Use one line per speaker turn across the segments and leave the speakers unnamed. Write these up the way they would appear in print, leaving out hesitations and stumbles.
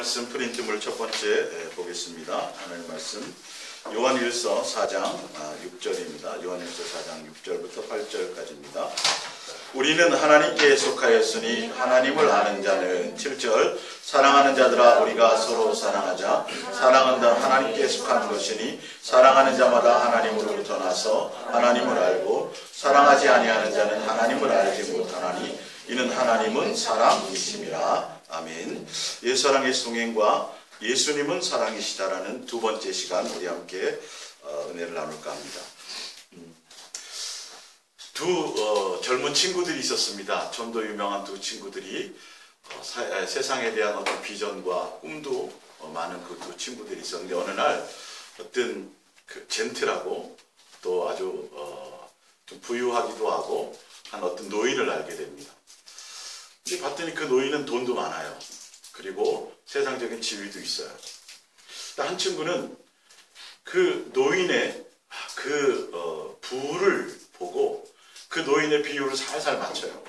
말씀 프린트물 첫 번째 보겠습니다. 하나님 말씀 요한일서 4장 6절입니다. 요한일서 4장 6절부터 8절까지입니다. 우리는 하나님께 속하였으니 하나님을 아는 자는 7절 사랑하는 자들아 우리가 서로 사랑하자. 사랑은 다 하나님께 속한 것이니 사랑하는 자마다 하나님으로부터 나서 하나님을 알고 사랑하지 아니하는 자는 하나님을 알지 못하나니 이는 하나님은 사랑이심이라. 아멘. 예수사랑 예수동행과 예수님은 사랑이시다라는 두 번째 시간 우리 함께 은혜를 나눌까 합니다. 두 젊은 친구들이 있었습니다. 좀 더 유명한 두 친구들이 세상에 대한 어떤 비전과 꿈도 많은 그 두 친구들이 있었는데 어느 날 어떤 그 젠틀하고 또 아주 좀 부유하기도 하고 한 어떤 노인을 알게 됩니다. 근데 봤더니 그 노인은 돈도 많아요. 그리고 세상적인 지위도 있어요. 한 친구는 그 노인의 그 부를 보고 그 노인의 비율을 살살 맞춰요.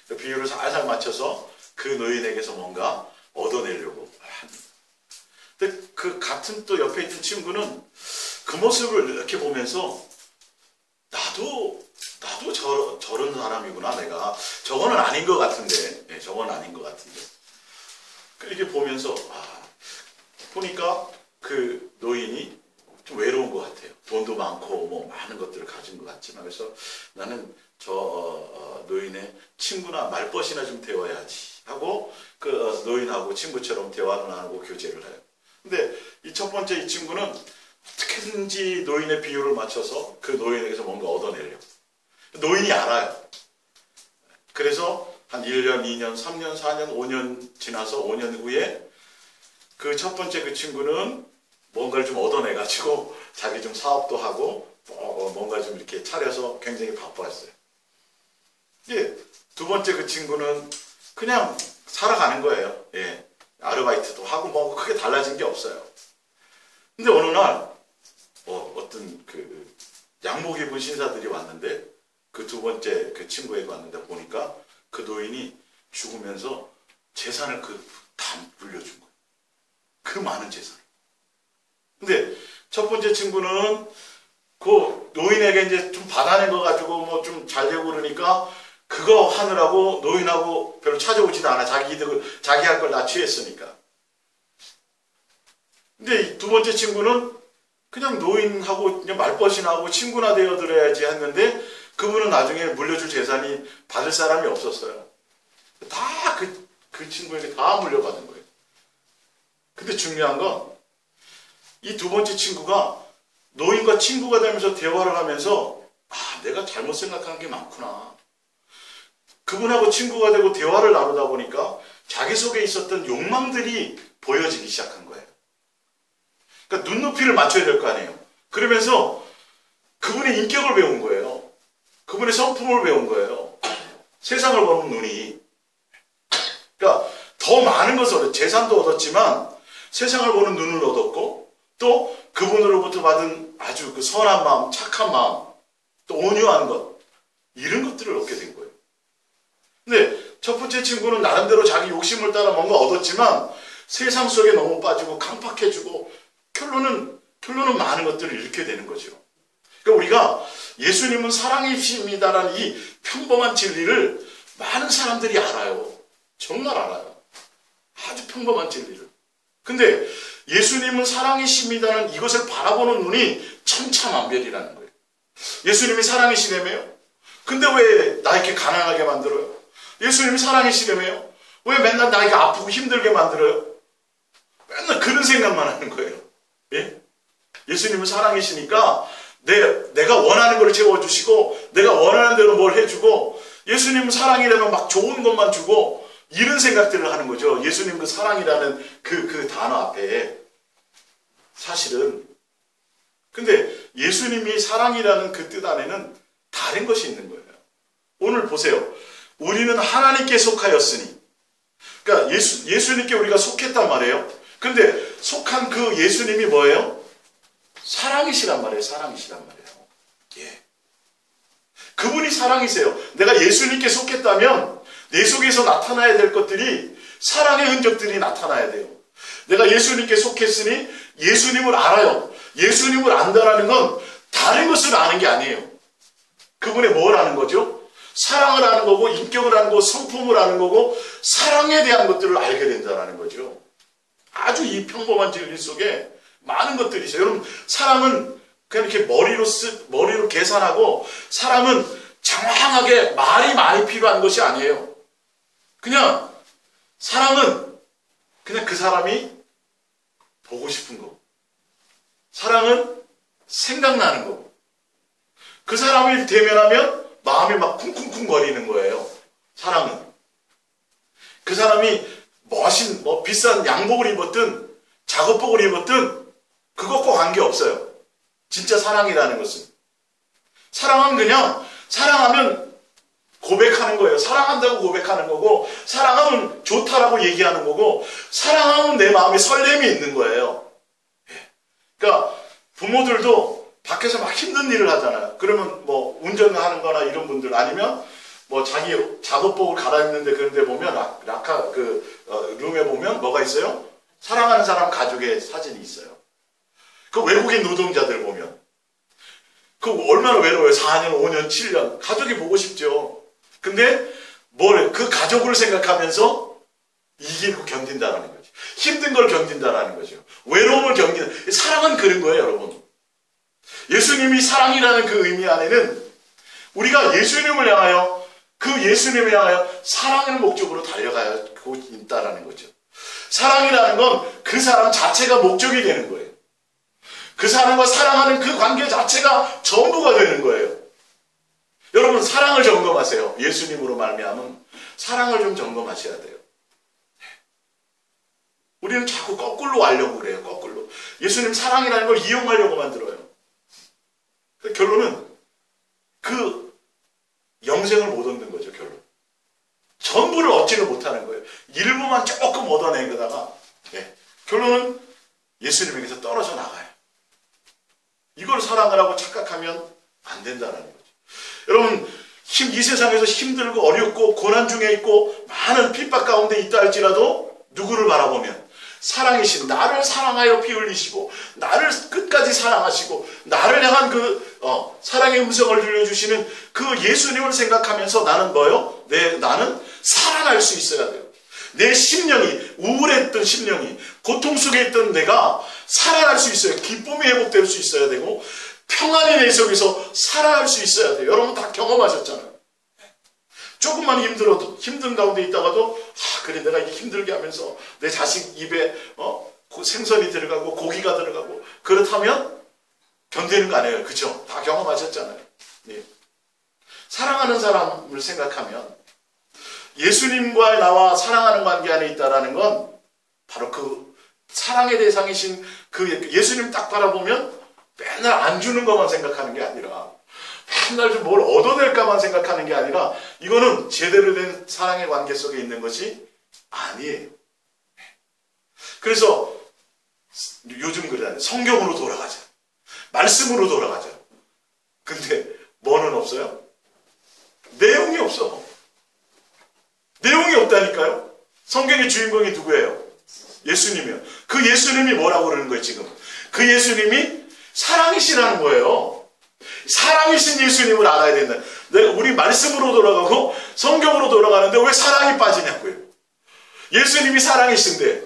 그 비율을 살살 맞춰서 그 노인에게서 뭔가 얻어내려고 합니다. 근데 그 같은 또 옆에 있던 친구는 그 모습을 이렇게 보면서 나도 저런 사람이구나. 내가 저거는 아닌 것 같은데, 저건 아닌 것 같은데. 이렇게 보면서 보니까 그 노인이 좀 외로운 것 같아요. 돈도 많고 뭐 많은 것들을 가진 것 같지만 그래서 나는 저 노인의 친구나 말벗이나 좀 되어야지 하고 그 노인하고 친구처럼 대화를 나누고 교제를 해요. 근데 이 첫 번째 이 친구는 어떻게든지 노인의 비율을 맞춰서 그 노인에게서 뭔가 얻어내려고. 노인이 알아요. 그래서 한 1년, 2년, 3년, 4년, 5년 지나서 5년 후에 그 첫 번째 그 친구는 뭔가를 좀 얻어내가지고 자기 좀 사업도 하고 뭔가 좀 이렇게 차려서 굉장히 바빴어요. 예, 두 번째 그 친구는 그냥 살아가는 거예요. 예, 아르바이트도 하고 뭐 크게 달라진 게 없어요. 근데 어느 날 어떤 그 양복 입은 신사들이 왔는데 그 두 번째 그 친구에게 왔는데 보니까 그 노인이 죽으면서 재산을 다 물려준 거예요. 그 많은 재산. 근데 첫 번째 친구는 그 노인에게 이제 좀 받아낸 거 가지고 뭐 좀 잘 되고 그러니까 그거 하느라고 노인하고 별로 찾아오지도 않아. 자기 할 걸 다 취했으니까. 근데 두 번째 친구는 그냥 노인하고 그냥 말벗이나 하고 친구나 되어드려야지 했는데 그분은 나중에 물려줄 재산이 받을 사람이 없었어요. 다 그 친구에게 다 물려받은 거예요. 근데 중요한 건 이 두 번째 친구가 노인과 친구가 되면서 대화를 하면서 내가 잘못 생각한 게 많구나. 그분하고 친구가 되고 대화를 나누다 보니까 자기 속에 있었던 욕망들이 보여지기 시작한 거예요. 그러니까 눈높이를 맞춰야 될 거 아니에요. 그러면서 그분의 인격을 배운 거예요. 그분의 성품을 배운 거예요. 세상을 보는 눈이. 그러니까 더 많은 것을 재산도 얻었지만 세상을 보는 눈을 얻었고 또 그분으로부터 받은 아주 그 선한 마음, 착한 마음, 또 온유한 것 이런 것들을 얻게 된 거예요. 근데 첫 번째 친구는 나름대로 자기 욕심을 따라 뭔가 얻었지만 세상 속에 너무 빠지고 강팍해지고 결론은 많은 것들을 잃게 되는 거죠. 그러니까 우리가 예수님은 사랑이십니다라는 이 평범한 진리를 많은 사람들이 알아요. 정말 알아요. 아주 평범한 진리를. 근데 예수님은 사랑이십니다는 이것을 바라보는 눈이 천차만별이라는 거예요. 예수님이 사랑이시라며요? 근데 왜 나 이렇게 가난하게 만들어요? 예수님이 사랑이시라며요? 왜 맨날 나 이렇게 아프고 힘들게 만들어요? 맨날 그런 생각만 하는 거예요. 예? 예수님은 사랑이시니까 내가 원하는 걸 채워주시고 내가 원하는 대로 뭘 해주고 예수님은 사랑이라면 막 좋은 것만 주고 이런 생각들을 하는 거죠. 예수님 그 사랑이라는 그 단어 앞에 사실은 근데 예수님이 사랑이라는 그 뜻 안에는 다른 것이 있는 거예요. 오늘 보세요. 우리는 하나님께 속하였으니 그러니까 예수님께 우리가 속했단 말이에요. 근데 속한 그 예수님이 뭐예요? 사랑이시란 말이에요. 사랑이시란 말이에요. 예. 그분이 사랑이세요. 내가 예수님께 속했다면 내 속에서 나타나야 될 것들이 사랑의 흔적들이 나타나야 돼요. 내가 예수님께 속했으니 예수님을 알아요. 예수님을 안다라는 건 다른 것을 아는 게 아니에요. 그분의 뭘 아는 거죠? 사랑을 아는 거고, 인격을 아는 거고, 성품을 아는 거고, 사랑에 대한 것들을 알게 된다는 거죠. 아주 이 평범한 진리 속에 많은 것들이 있어요. 여러분, 사람은 그냥 이렇게 머리로 계산하고, 사람은 장황하게 말이 많이 필요한 것이 아니에요. 그냥, 사랑은 그냥 그 사람이 보고 싶은 거. 사랑은 생각나는 거. 그 사람을 대면하면 마음이 막 쿵쿵쿵 거리는 거예요. 사랑은. 그 사람이 비싼 양복을 입었든 작업복을 입었든 그것과 관계없어요. 진짜 사랑이라는 것은. 사랑은 그냥 사랑하면 고백하는 거예요. 사랑한다고 고백하는 거고, 사랑하면 좋다라고 얘기하는 거고, 사랑하면 내 마음에 설렘이 있는 거예요. 그러니까 부모들도 밖에서 막 힘든 일을 하잖아요. 그러면 뭐 운전하는 거나 이런 분들, 아니면 뭐 자기 작업복을 갈아입는데 그런 데 보면 룸에 보면 뭐가 있어요? 사랑하는 사람 가족의 사진이 있어요. 그 외국인 노동자들 보면 그 얼마나 외로워요. 4년, 5년, 7년 가족이 보고 싶죠. 근데 그 가족을 생각하면서 이기고 견딘다라는 거죠. 힘든 걸 견딘다라는 거죠. 외로움을 견디는. 사랑은 그런 거예요, 여러분. 예수님이 사랑이라는 그 의미 안에는 우리가 예수님을 향하여, 그 예수님을 향하여 사랑의 목적으로 달려가고 있다라는 거죠. 사랑이라는 건 그 사람 자체가 목적이 되는 거예요. 그 사람과 사랑하는 그 관계 자체가 전부가 되는 거예요. 여러분, 사랑을 점검하세요. 예수님으로 말미암은 사랑을 좀 점검하셔야 돼요. 우리는 자꾸 거꾸로 하려고 그래요. 거꾸로. 예수님 사랑이라는 걸 이용하려고만 들어요. 결론은 그 영생을 못 얻는 거죠. 결론. 전부를 얻지를 못하는 거예요. 일부만 조금 얻어내다가 결론은 예수님에게서 떨어져 나가요. 이걸 사랑을 하고 착각하면 안 된다는 거죠. 여러분, 이 세상에서 힘들고 어렵고 고난 중에 있고 많은 핍박 가운데 있다 할지라도 누구를 바라보면 사랑이신, 나를 사랑하여 피 흘리시고 나를 끝까지 사랑하시고 나를 향한 그 사랑의 음성을 들려주시는 그 예수님을 생각하면서 나는 뭐요? 나는 살아날 수 있어야 돼요. 내 심령이, 우울했던 심령이, 고통 속에 있던 내가 살아날 수 있어요. 기쁨이 회복될 수 있어야 되고 평안이 내 속에서 살아날 수 있어야 돼요. 여러분 다 경험하셨잖아요. 조금만 힘든 가운데 있다가도 그래, 내가 이렇게 힘들게 하면서 내 자식 입에 생선이 들어가고 고기가 들어가고 그렇다면 견디는 거 아니에요. 그죠? 다 경험하셨잖아요. 예. 사랑하는 사람을 생각하면 예수님과 나와 사랑하는 관계 안에 있다라는 건 바로 그 사랑의 대상이신 그 예수님 딱 바라보면 맨날 안 주는 것만 생각하는 게 아니라 맨날 좀 뭘 얻어낼까만 생각하는 게 아니라 이거는 제대로 된 사랑의 관계 속에 있는 것이 아니에요. 그래서 요즘 그러잖아요. 성경으로 돌아가자. 말씀으로 돌아가자. 근데 뭐는 없어요? 내용이 없어. 내용이 없다니까요. 성경의 주인공이 누구예요? 예수님이요. 그 예수님이 뭐라고 그러는 거예요, 지금? 그 예수님이 사랑이시라는 거예요. 사랑이신 예수님을 알아야 된다. 우리 말씀으로 돌아가고 성경으로 돌아가는데 왜 사랑이 빠지냐고요. 예수님이 사랑이신데,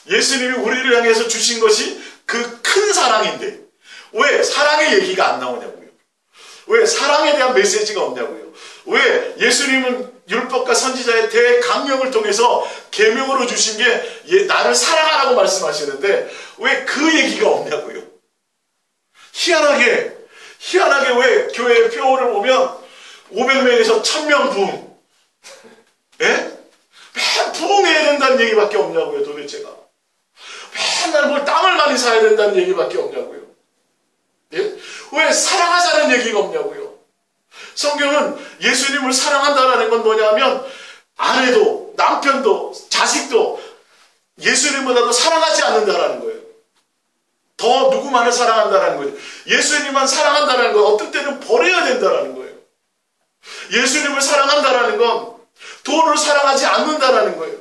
예수님이 우리를 향해서 주신 것이 그 큰 사랑인데 왜 사랑의 얘기가 안 나오냐고요. 왜 사랑에 대한 메시지가 없냐고요. 왜 예수님은 율법과 선지자의 대강령을 통해서 계명으로 주신 게 나를 사랑하라고 말씀하시는데 왜 그 얘기가 없냐고요. 희한하게 왜 교회의 표를 보면 500명에서 1000명 부흥, 맨 부흥해야 된다는 얘기밖에 없냐고요. 도대체가 맨날 뭘 땅을 많이 사야 된다는 얘기밖에 없냐고요. 왜 사랑하자는 얘기가 없냐고요. 성경은 예수님을 사랑한다라는 건 뭐냐면 아내도 남편도 자식도 예수님보다도 사랑하지 않는다라는 거예요. 더 누구만을 사랑한다라는 거죠. 예수님만 사랑한다라는 건 어떤 때는 버려야 된다라는 거예요. 예수님을 사랑한다라는 건 돈을 사랑하지 않는다라는 거예요.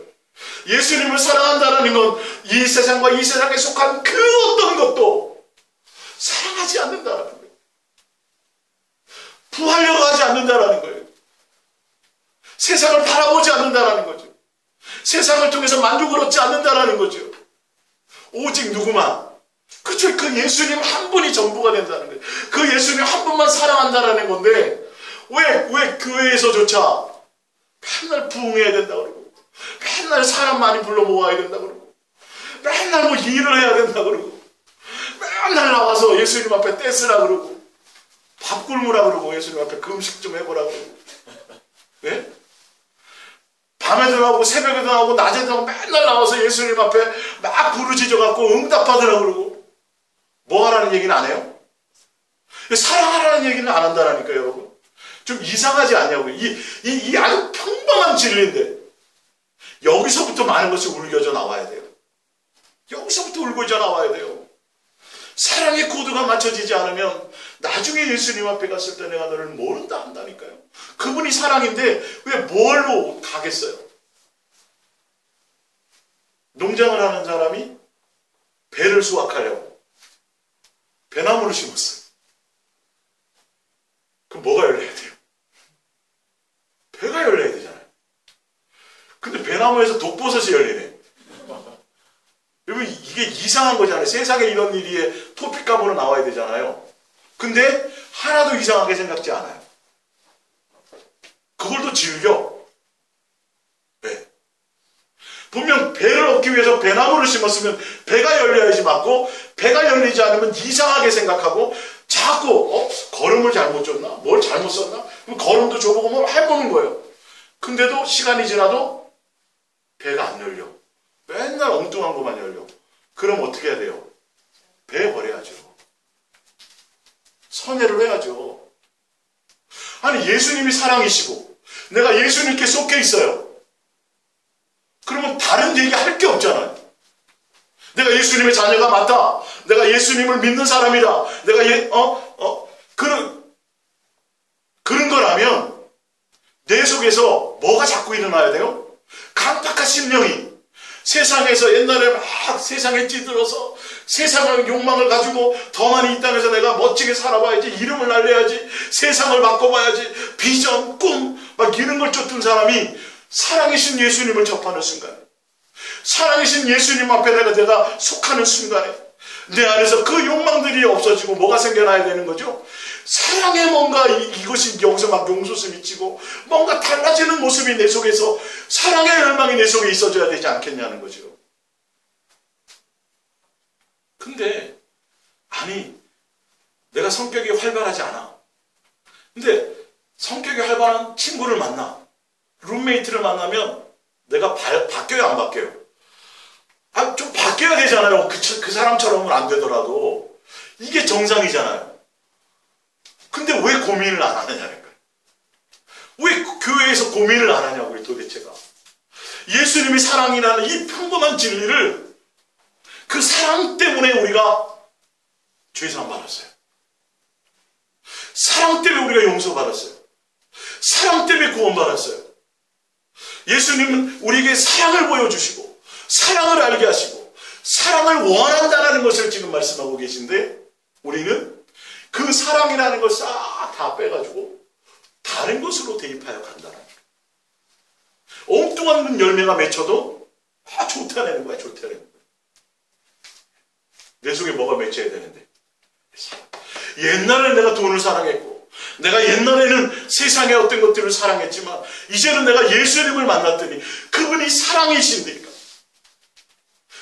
예수님을 사랑한다는 건 이 세상과 이 세상에 속한 그 어떤 것도 사랑하지 않는다라는 거예요. 부하려고 하지 않는다라는 거예요. 세상을 바라보지 않는다라는 거죠. 세상을 통해서 만족을 얻지 않는다라는 거죠. 오직 누구만, 그쵸, 그 예수님 한 분이 전부가 된다는 거예요. 그 예수님 한 분만 사랑한다라는 건데 왜 교회에서조차 맨날 부흥해야 된다고 그러고 맨날 사람 많이 불러 모아야 된다고 그러고 맨날 뭐 일을 해야 된다고 그러고 맨날 나와서 예수님 앞에 떼쓰라 그러고 밥 굶으라 그러고 예수님 앞에 금식 좀 해보라 그러고 네? 밤에도 나오고 새벽에도 나오고 낮에도 나오고 맨날 나와서 예수님 앞에 막 부르짖어 갖고 응답하더라 그러고 뭐 하라는 얘기는 안 해요? 사랑하라는 얘기는 안 한다라니까요, 여러분. 좀 이상하지 않냐고요. 이 아주 평범한 진리인데 여기서부터 많은 것이 울겨져 나와야 돼요. 여기서부터 울겨져 나와야 돼요. 사랑의 코드가 맞춰지지 않으면 나중에 예수님 앞에 갔을 때 내가 너를 모른다 한다니까요. 그분이 사랑인데 왜 뭘로 가겠어요? 농장을 하는 사람이 배를 수확하려고 배나무를 심었어요. 그럼 뭐가 열려야 돼요? 배가 열려야 되잖아요. 근데 배나무에서 독버섯이 열리네. 여러분 이게 이상한 거잖아요. 세상에 이런 일이 토픽감으로 나와야 되잖아요. 근데 하나도 이상하게 생각지 않아요. 그걸 또 즐겨. 네. 분명 배를 얻기 위해서 배나무를 심었으면 배가 열려야지 맞고 배가 열리지 않으면 이상하게 생각하고 자꾸 걸음을 잘못 줬나? 뭘 잘못 썼나? 그럼 걸음도 줘보고 뭘 해보는 거예요. 근데도 시간이 지나도 배가 안 열려. 맨날 엉뚱한 것만 열려. 그럼 어떻게 해야 돼요? 배 버려야죠. 선회를 해야죠. 아니 예수님이 사랑이시고 내가 예수님께 속해 있어요. 그러면 다른 얘기 할 게 없잖아요. 내가 예수님의 자녀가 맞다. 내가 예수님을 믿는 사람이다. 내가 그런 거라면 내 속에서 뭐가 자꾸 일어나야 돼요? 강팍한 심령이 세상에서 옛날에 막 세상에 찌들어서 세상의 욕망을 가지고 더 많이 이 땅에서 내가 멋지게 살아봐야지, 이름을 날려야지, 세상을 바꿔봐야지, 비전, 꿈 막 이런 걸 쫓던 사람이 살아계신 예수님을 접하는 순간, 살아계신 예수님 앞에 내가 속하는 순간에 내 안에서 그 욕망들이 없어지고 뭐가 생겨나야 되는 거죠? 사랑의 뭔가 이것이 여기서 막 용솟음 미치고 뭔가 달라지는 모습이 내 속에서 사랑의 열망이 내 속에 있어져야 되지 않겠냐는 거죠. 근데 아니 내가 성격이 활발하지 않아. 근데 성격이 활발한 친구를 만나, 룸메이트를 만나면 내가 바뀌어요 안 바뀌어요? 좀 바뀌어야 되잖아요. 그 사람처럼은 안 되더라도 이게 정상이잖아요. 근데 왜 고민을 안 하느냐는 거예요. 왜 교회에서 고민을 안 하냐고요 도대체가. 예수님이 사랑이라는 이 평범한 진리를 그 사랑 때문에 우리가 죄사함 받았어요. 사랑 때문에 우리가 용서받았어요. 사랑 때문에 구원받았어요. 예수님은 우리에게 사랑을 보여주시고 사랑을 알게 하시고 사랑을 원한다는 것을 지금 말씀하고 계신데 우리는 그 사랑이라는 걸 싹 다 빼가지고 다른 것으로 대입하여 간다는 거예요. 엉뚱한 열매가 맺혀도 좋다는 거야. 좋다는 거야. 내 속에 뭐가 맺혀야 되는데 옛날에는 내가 돈을 사랑했고 내가 옛날에는 세상의 어떤 것들을 사랑했지만 이제는 내가 예수님을 만났더니 그분이 사랑이신데니까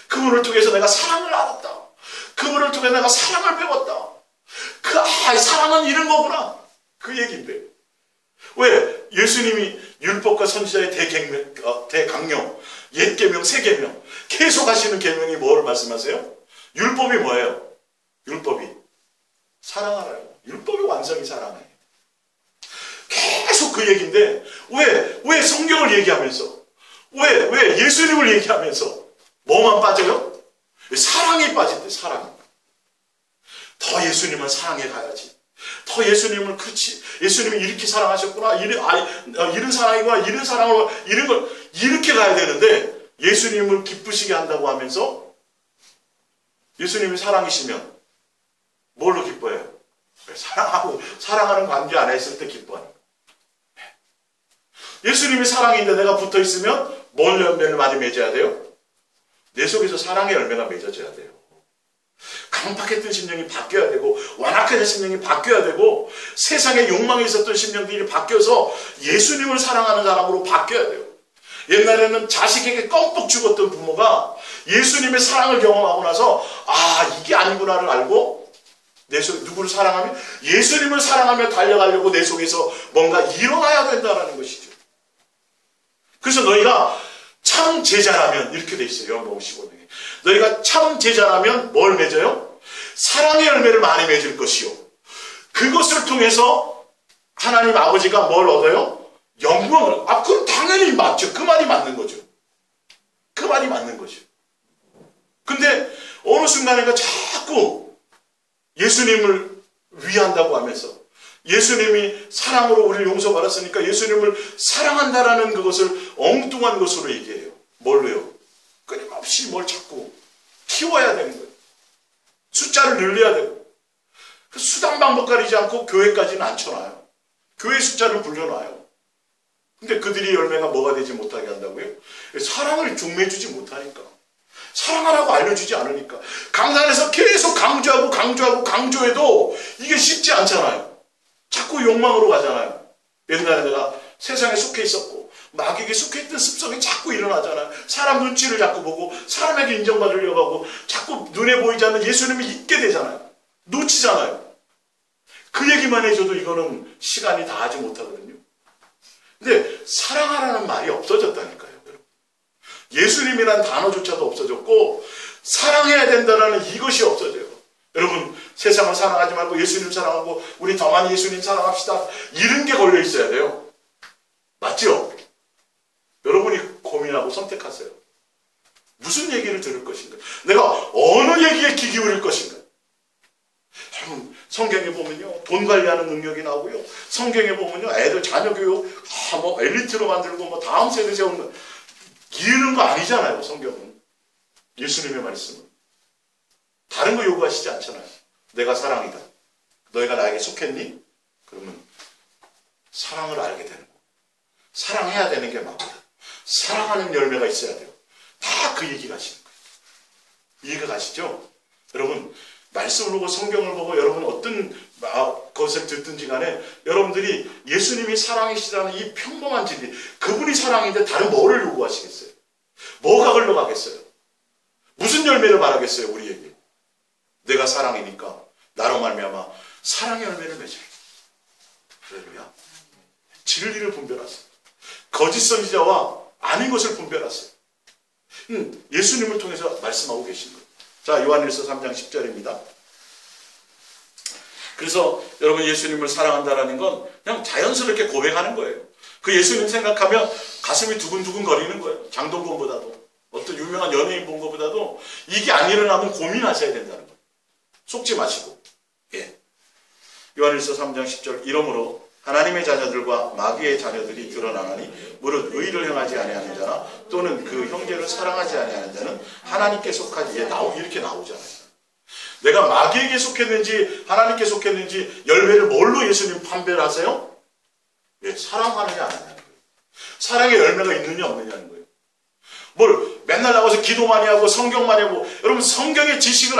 그분을 통해서 내가 사랑을 알았다. 그분을 통해 내가 사랑을 배웠다. 사랑은 이런 거구나. 그 얘기인데 왜 예수님이 율법과 선지자의 대강령, 옛 계명, 새 계명 계속 하시는 계명이 뭐를 말씀하세요? 율법이 뭐예요? 율법이 사랑하라요. 율법의 완성이 사랑이에요. 계속 그 얘기인데 왜 성경을 얘기하면서 왜 예수님을 얘기하면서 뭐만 빠져요? 사랑이 빠진대. 사랑이. 더 예수님을 사랑해 가야지. 더 예수님을 그렇지. 예수님이 이렇게 사랑하셨구나. 이런 사랑이구나. 이런 사랑을 이런 걸 이렇게 가야 되는데 예수님을 기쁘시게 한다고 하면서 예수님이 사랑이시면 뭘로 기뻐해요? 사랑하는 관계 안에 있을 때 기뻐하는 거예요. 예수님이 사랑인데 내가 붙어 있으면 뭘 열매를 많이 맺어야 돼요? 내 속에서 사랑의 열매가 맺어져야 돼요. 강팍했던 심령이 바뀌어야 되고 완악한 심령이 바뀌어야 되고 세상에 욕망에 있었던 심령들이 바뀌어서 예수님을 사랑하는 사람으로 바뀌어야 돼요. 옛날에는 자식에게 껌뻑 죽었던 부모가 예수님의 사랑을 경험하고 나서 아 이게 아니구나를 알고 내 속 누구를 사랑하면 예수님을 사랑하며 달려가려고 내 속에서 뭔가 일어나야 된다는 것이죠. 그래서 너희가 참 제자라면 이렇게 돼 있어요. 요한복음 15장에 너희가 참 제자라면 뭘 맺어요? 사랑의 열매를 많이 맺을 것이요. 그것을 통해서 하나님 아버지가 뭘 얻어요? 영광을. 그럼 당연히 맞죠. 그 말이 맞는 거죠. 그 말이 맞는 거죠. 근데 어느 순간인가 자꾸 예수님을 위한다고 하면서 예수님이 사랑으로 우리를 용서받았으니까 예수님을 사랑한다라는 그것을 엉뚱한 것으로 얘기해요. 뭘로요? 끊임없이 뭘 자꾸 키워야 되는 거예요. 숫자를 늘려야 되고 그 수단 방법 가리지 않고 교회까지는 앉혀놔요. 교회 숫자를 불려놔요. 근데 그들이 열매가 뭐가 되지 못하게 한다고요? 사랑을 중매주지 못하니까. 사랑하라고 알려주지 않으니까. 강단에서 계속 강조해도 이게 쉽지 않잖아요. 자꾸 욕망으로 가잖아요. 옛날에 내가 세상에 속해 있었고 마귀에게 속해 있던 습성이 자꾸 일어나잖아요. 사람 눈치를 자꾸 보고 사람에게 인정받으려고 하고 자꾸 눈에 보이지 않는 예수님이 있게 되잖아요. 놓치잖아요. 그 얘기만 해줘도 이거는 시간이 다 하지 못하거든요. 근데 사랑하라는 말이 없어졌다니까요. 예수님이라는 단어조차도 없어졌고 사랑해야 된다는 이것이 없어져요. 여러분 세상을 사랑하지 말고 예수님 사랑하고 우리 더 많이 예수님 사랑합시다. 이런 게 걸려 있어야 돼요. 맞죠? 여러분이 고민하고 선택하세요. 무슨 얘기를 들을 것인가? 내가 어느 얘기에 귀 기울일 것인가? 여러분 성경에 보면요 돈 관리하는 능력이 나오고요. 성경에 보면요 애들 자녀 교육 뭐 엘리트로 만들고 뭐 다음 세대 세우는 거 이러는 거 아니잖아요. 성경은 예수님의 말씀은 다른 거 요구하시지 않잖아요. 내가 사랑이다. 너희가 나에게 속했니? 그러면 사랑을 알게 되는 거. 사랑해야 되는 게 맞다. 사랑하는 열매가 있어야 돼요. 다 그 얘기가 하시는 거예요. 이해가 가시죠? 여러분 말씀을 보고 성경을 보고 여러분 어떤 것을 듣든지 간에 여러분들이 예수님이 사랑이시라는 이 평범한 진리 그분이 사랑인데 다른 뭐를 요구하시겠어요? 뭐가 흘러가겠어요? 무슨 열매를 바라겠어요? 우리에게 내가 사랑이니까 나로 말미암아 사랑의 열매를 맺어요. 할렐루야. 진리를 분별하세요. 거짓 선지자와 아닌 것을 분별하세요. 예수님을 통해서 말씀하고 계신 거예요. 자, 요한일서 3장 10절입니다. 그래서 여러분 예수님을 사랑한다라는 건 그냥 자연스럽게 고백하는 거예요. 그 예수님 생각하면 가슴이 두근두근 거리는 거예요. 장동건보다도 어떤 유명한 연예인 본 것보다도 이게 안 일어나면 고민하셔야 된다는 거예요. 속지 마시고. 예. 요한일서 3장 10절 이러므로 하나님의 자녀들과 마귀의 자녀들이 드러나나니 무릇 의를 행하지 아니하는 자나 또는 그 형제를 사랑하지 아니하는 자는 하나님께 속하지 이렇게 나오잖아요. 내가 마귀에게 속했는지 하나님께 속했는지 열매를 뭘로 예수님 판별을 하세요? 예, 사랑하느냐 안 하느냐는 거예요. 사랑의 열매가 있느냐 없느냐는 거예요. 뭘 맨날 나와서 기도 많이 하고 성경 많이 하고 여러분 성경의 지식을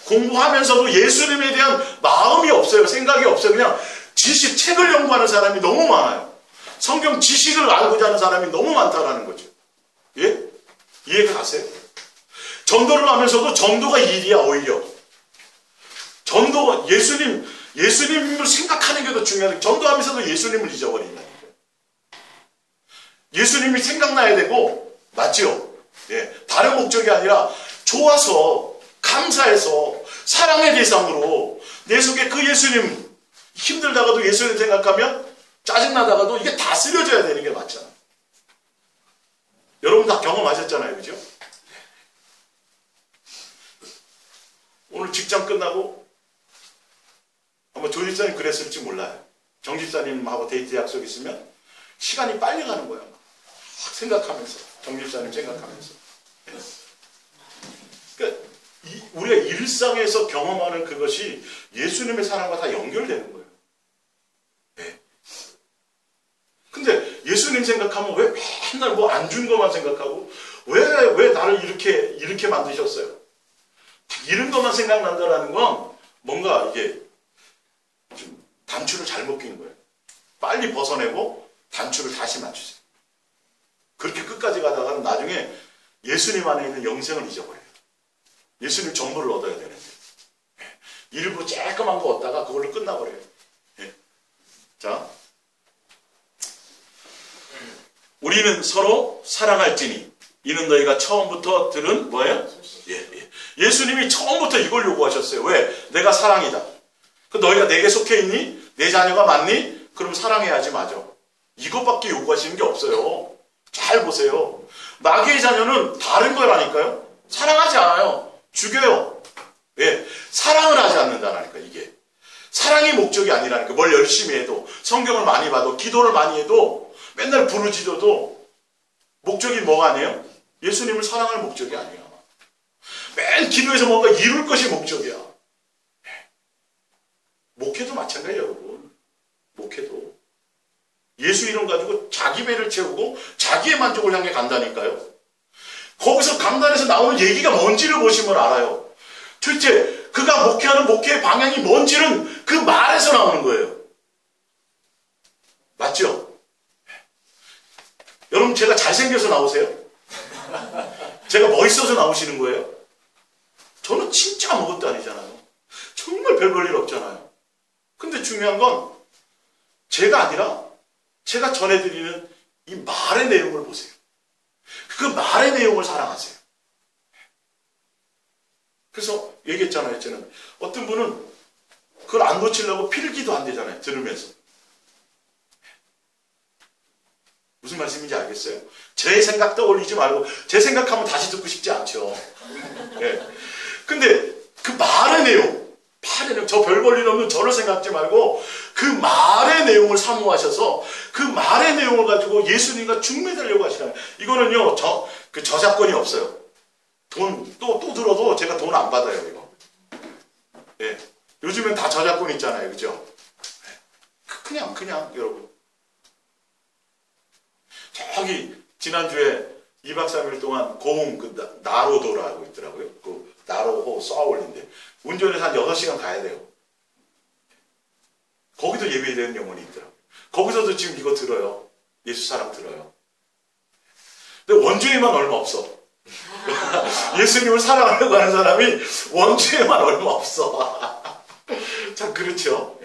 공부하면서도 예수님에 대한 마음이 없어요. 생각이 없어요. 그냥 지식, 책을 연구하는 사람이 너무 많아요. 성경 지식을 알고자 하는 사람이 너무 많다라는 거죠. 예? 이해가 가세요? 전도를 하면서도 전도가 일이야 오히려. 전도가 예수님을 생각하는 게 더 중요해요. 전도하면서도 예수님을 잊어버린다니까요. 예수님이 생각나야 되고 맞죠? 예, 다른 목적이 아니라 좋아서 감사해서 사랑의 대상으로 내 속에 그 예수님 힘들다가도 예수님 생각하면 짜증나다가도 이게 다 쓰려져야 되는 게 맞잖아. 여러분 다 경험하셨잖아요. 그죠? 오늘 직장 끝나고 아마 조 집사님 그랬을지 몰라요. 정 집사님하고 데이트 약속 있으면 시간이 빨리 가는 거예요. 막 생각하면서. 정집사님 생각하면서. 그러니까 우리가 일상에서 경험하는 그것이 예수님의 사랑과 다 연결되는 거예요. 네. 근데 예수님 생각하면 왜 맨날 뭐 안 준 것만 생각하고 왜 나를 이렇게 만드셨어요? 이런 것만 생각난다라는 건 뭔가 이게 좀 단추를 잘못 낀 거예요. 빨리 벗어내고 단추를 다시 맞추세요. 그렇게 끝까지 가다가는 나중에 예수님 안에 있는 영생을 잊어버려요. 예수님 전부를 얻어야 되는데 일부러 쬐끄만 거 얻다가 그걸로 끝나버려요. 예. 자, 우리는 서로 사랑할지니 이는 너희가 처음부터 들은 뭐예요? 예수님이 처음부터 이걸 요구하셨어요. 왜? 내가 사랑이다. 너희가 내게 속해 있니? 내 자녀가 맞니? 그럼 사랑해야지. 맞아. 이것밖에 요구하시는 게 없어요. 잘 보세요. 마귀의 자녀는 다른 거라니까요. 사랑하지 않아요. 죽여요. 왜? 사랑을 하지 않는다라니까. 이게 사랑이 목적이 아니라니까. 뭘 열심히 해도, 성경을 많이 봐도, 기도를 많이 해도, 맨날 부르짖어도 목적이 뭐가 아니에요? 예수님을 사랑할 목적이 아니야. 맨 기도에서 뭔가 이룰 것이 목적이야. 목회도 마찬가지예요, 여러분. 목회도 예수 이름 가지고 자기 배를 채우고 자기의 만족을 향해 간다니까요. 거기서 강단에서 나오는 얘기가 뭔지를 보시면 알아요. 도대체 그가 목회하는 목회의 방향이 뭔지는 그 말에서 나오는 거예요. 맞죠? 여러분, 제가 잘생겨서 나오세요? 제가 멋있어서 나오시는 거예요? 저는 진짜 아무것도 아니잖아요. 정말 별 볼 일 없잖아요. 근데 중요한 건 제가 아니라 제가 전해드리는 이 말의 내용을 보세요. 그 말의 내용을 사랑하세요. 그래서 얘기했잖아요. 저는 어떤 분은 그걸 안 놓치려고 필기도 안 되잖아요. 들으면서. 무슨 말씀인지 알겠어요? 제 생각 떠올리지 말고 제 생각하면 다시 듣고 싶지 않죠. 네. 근데 그 말의 내용, 저 별 볼 일 없는 저를 생각지 말고 그 말의 내용을 사모하셔서 그 말의 내용을 가지고 예수님과 중매되려고 하시잖아요. 이거는요, 그 저작권이 없어요. 돈 또 들어도 제가 돈 안 받아요, 이거. 예. 요즘엔 다 저작권 있잖아요, 그죠? 그냥 여러분. 저기 지난주에 2박 3일 동안 고흥 그 나로도라고 있더라고요. 그 나로호 쏘아올린데 운전해서 한 6시간 가야 돼요. 거기도 예배되는 영혼이 있더라고요. 거기서도 지금 이거 들어요. 예수 사랑 들어요. 근데 원주에만 얼마 없어. 예수님을 사랑하려고 하는 사람이 원주에만 얼마 없어. 참 그렇죠.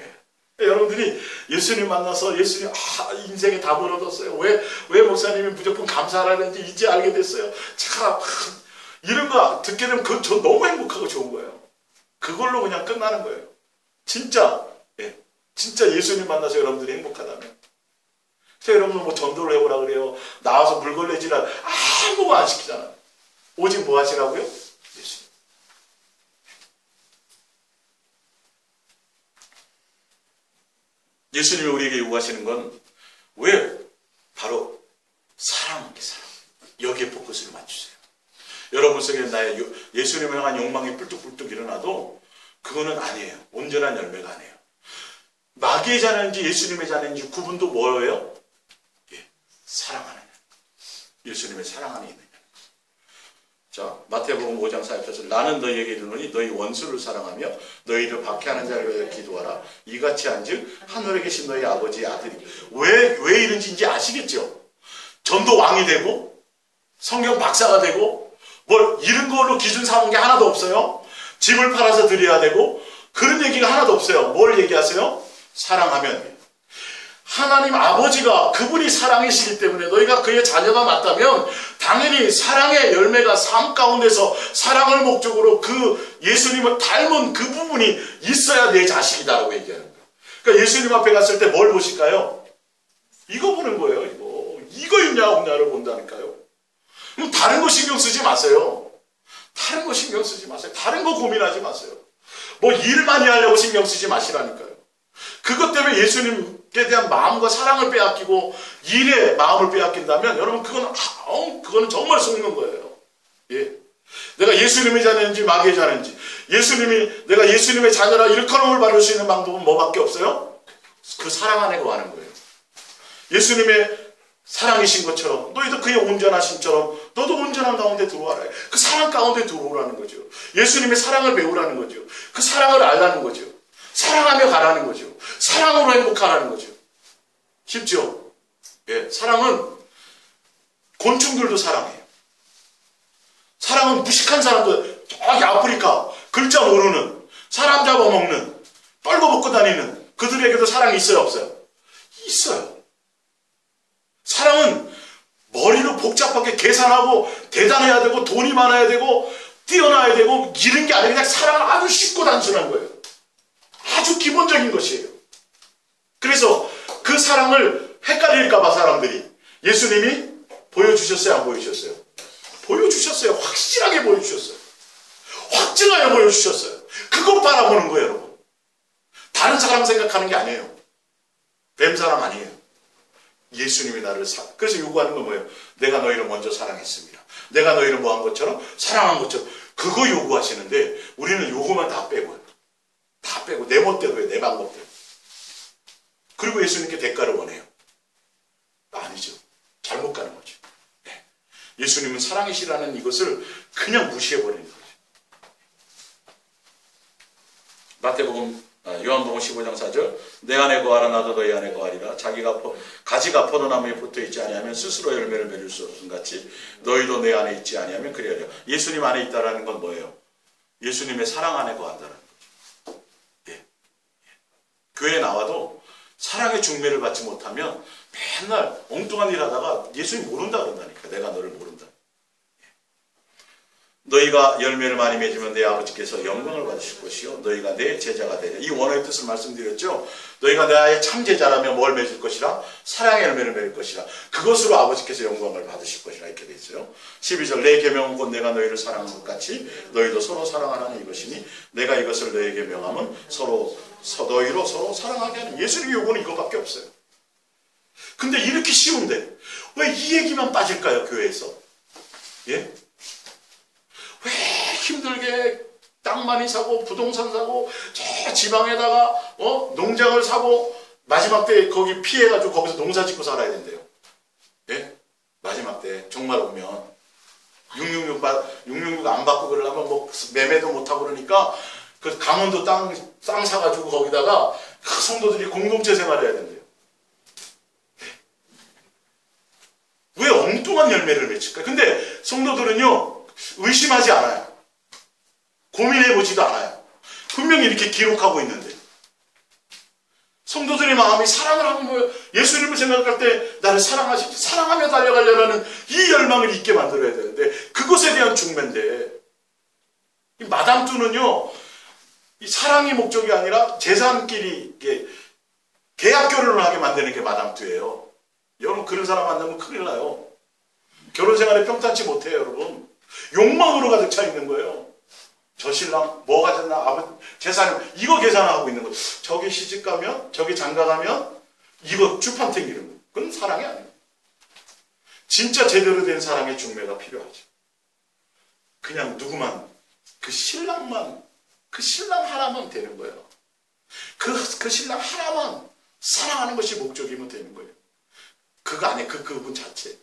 여러분들이 예수님 만나서 예수님 인생에 답을 얻었어요. 왜 목사님이 무조건 감사하라는지 이제 알게 됐어요. 참 이런 거 듣게 되면 저 너무 행복하고 좋은 거예요. 그걸로 그냥 끝나는 거예요. 진짜 진짜 예수님 만나서 여러분들이 행복하다면. 그래서 여러분은 뭐 전도를 해보라 그래요. 나와서 물걸레질을 아무것도 안 시키잖아요. 오직 뭐 하시라고요? 예수님. 예수님이 우리에게 요구하시는 건 왜? 바로 사랑하는 게 사랑. 여기에 포커스를 맞추세요. 여러분 속에 나의 예수님을 향한 욕망이 뿔뚝뿔뚝 일어나도 그거는 아니에요. 온전한 열매가 아니에요. 마귀의 자녀인지 예수님의 자녀인지 구분도 뭐예요? 사랑하는 예수님의 사랑 안에 있는. 자, 마태복음 5장 4절에서 나는 너희에게 이르노니 너희 원수를 사랑하며 너희를 박해하는 자를 위해 기도하라. 이같이 한즉 하늘에 계신 너희 아버지의 아들이. 왜 이런지 이제 아시겠죠? 전도 왕이 되고 성경 박사가 되고 뭘 이런 걸로 기준 삼은 게 하나도 없어요. 집을 팔아서 드려야 되고 그런 얘기가 하나도 없어요. 뭘 얘기하세요? 사랑하면. 하나님 아버지가 그분이 사랑이시기 때문에 너희가 그의 자녀가 맞다면 당연히 사랑의 열매가 삶 가운데서 사랑을 목적으로 그 예수님을 닮은 그 부분이 있어야 내 자식이다라고 얘기하는 거예요. 그러니까 예수님 앞에 갔을 때 뭘 보실까요? 이거 보는 거예요. 이거 있냐 없냐를 본다니까요. 그럼 다른 거 신경 쓰지 마세요. 다른 거 신경 쓰지 마세요. 다른 거 고민하지 마세요. 뭐 일 많이 하려고 신경 쓰지 마시라니까요. 그것 때문에 예수님 대한 마음과 사랑을 빼앗기고 일에 마음을 빼앗긴다면 여러분 그거는 정말 속는 거예요. 예. 내가 예수님의 자녀인지 마귀의 자녀인지 내가 예수님의 자녀라 일컬음을 받을 수 있는 방법은 뭐밖에 없어요? 그 사랑 안에 거하는 거예요. 예수님의 사랑이신 것처럼 너희도 그의 온전하심처럼 너도 온전한 가운데 들어와라. 그 사랑 가운데 들어오라는 거죠. 예수님의 사랑을 배우라는 거죠. 그 사랑을 알라는 거죠. 사랑하며 가라는 거죠. 사랑으로 행복하라는 거죠. 쉽죠? 예, 사랑은 곤충들도 사랑해요. 사랑은 무식한 사람들, 저기 아프리카 글자 모르는 사람 잡아먹는 떨궈먹고 다니는 그들에게도 사랑이 있어요 없어요? 있어요. 사랑은 머리로 복잡하게 계산하고 대단해야 되고 돈이 많아야 되고 뛰어나야 되고 이런 게 아니라 그냥 사랑은 아주 쉽고 단순한 거예요. 아주 기본적인 것이에요. 그래서 그 사랑을 헷갈릴까봐 사람들이 예수님이 보여주셨어요? 안 보여주셨어요? 보여주셨어요. 확실하게 보여주셨어요. 확증하여 보여주셨어요. 그것 바라보는 거예요, 여러분. 다른 사람 생각하는 게 아니에요. 뱀 사랑 아니에요. 예수님이 나를 그래서 요구하는 건 뭐예요? 내가 너희를 먼저 사랑했습니다. 내가 너희를 뭐 한 것처럼 사랑한 것처럼 그거 요구하시는데 우리는 요구만 다 빼고요. 다 빼고 내 멋대로 해요. 내 방법대로. 그리고 예수님께 대가를 원해요. 아니죠. 잘못 가는 거죠. 네. 예수님은 사랑이시라는 이것을 그냥 무시해버리는 거죠. 마태복음 요한복음 15장 4절 내 안에 거하라 나도 너희 안에 거하리라. 가지가 포도나무에 붙어있지 아니하면 스스로 열매를 맺을 수 없음 같이 너희도 내 안에 있지 아니하면 그리하리라. 예수님 안에 있다라는 건 뭐예요? 예수님의 사랑 안에 거한다는 거죠. 예. 교회에 나와도 사랑의 중매를 받지 못하면 맨날 엉뚱한 일 하다가 예수님 모른다 그런다니까. 내가 너를 모른다. 너희가 열매를 많이 맺으면 내 아버지께서 영광을 받으실 것이요 너희가 내 제자가 되리라. 이 원어의 뜻을 말씀드렸죠. 너희가 나의 참 제자라면 뭘 맺을 것이라? 사랑의 열매를 맺을 것이라. 그것으로 아버지께서 영광을 받으실 것이라 이렇게 되어 있어요. 12절 내 계명은 곧 내가 너희를 사랑한 것 같이 너희도 서로 사랑하라는 이것이니 내가 이것을 너희에게 명함은 너희로 서로 사랑하게 하는. 예수님의 요구는 이거밖에 없어요. 근데 이렇게 쉬운데 왜 이 얘기만 빠질까요? 교회에서. 예? 왜 힘들게 땅 많이 사고 부동산 사고 저 지방에다가 농장을 사고 마지막 때 거기 피해가지고 거기서 농사 짓고 살아야 된대요. 예? 마지막 때 종말 오면 666 안 받고 그러려면 뭐 매매도 못하고 그러니까 그 강원도 땅 사가지고 거기다가 성도들이 공동체 생활해야 된대요. 왜 엉뚱한 열매를 맺을까요? 근데 성도들은요 의심하지 않아요. 고민해보지도 않아요. 분명히 이렇게 기록하고 있는데 성도들의 마음이 사랑을 하면 뭐예요? 예수님을 생각할 때 나를 사랑하시지 사랑하며 달려가려는 이 열망을 있게 만들어야 되는데 그것에 대한 중매인데 이 마담투는요 이 사랑이 목적이 아니라 재산끼리 계약 결혼을 하게 만드는 게 마담투예요. 여러분 그런 사람 만나면 큰일 나요. 결혼 생활에 평탄치 못해요. 여러분 욕망으로 가득 차 있는 거예요. 저 신랑 뭐 가졌나 아버지 재산 이거 계산하고 있는 거예요. 저기 시집가면 저기 장가가면 이거 주판 탱기는 거예요. 그건 사랑이 아니에요. 진짜 제대로 된 사랑의 중매가 필요하죠. 그냥 누구만 그 신랑 하나만 되는 거예요. 그 신랑 하나만 사랑하는 것이 목적이면 되는 거예요. 그거 안에 그분 자체.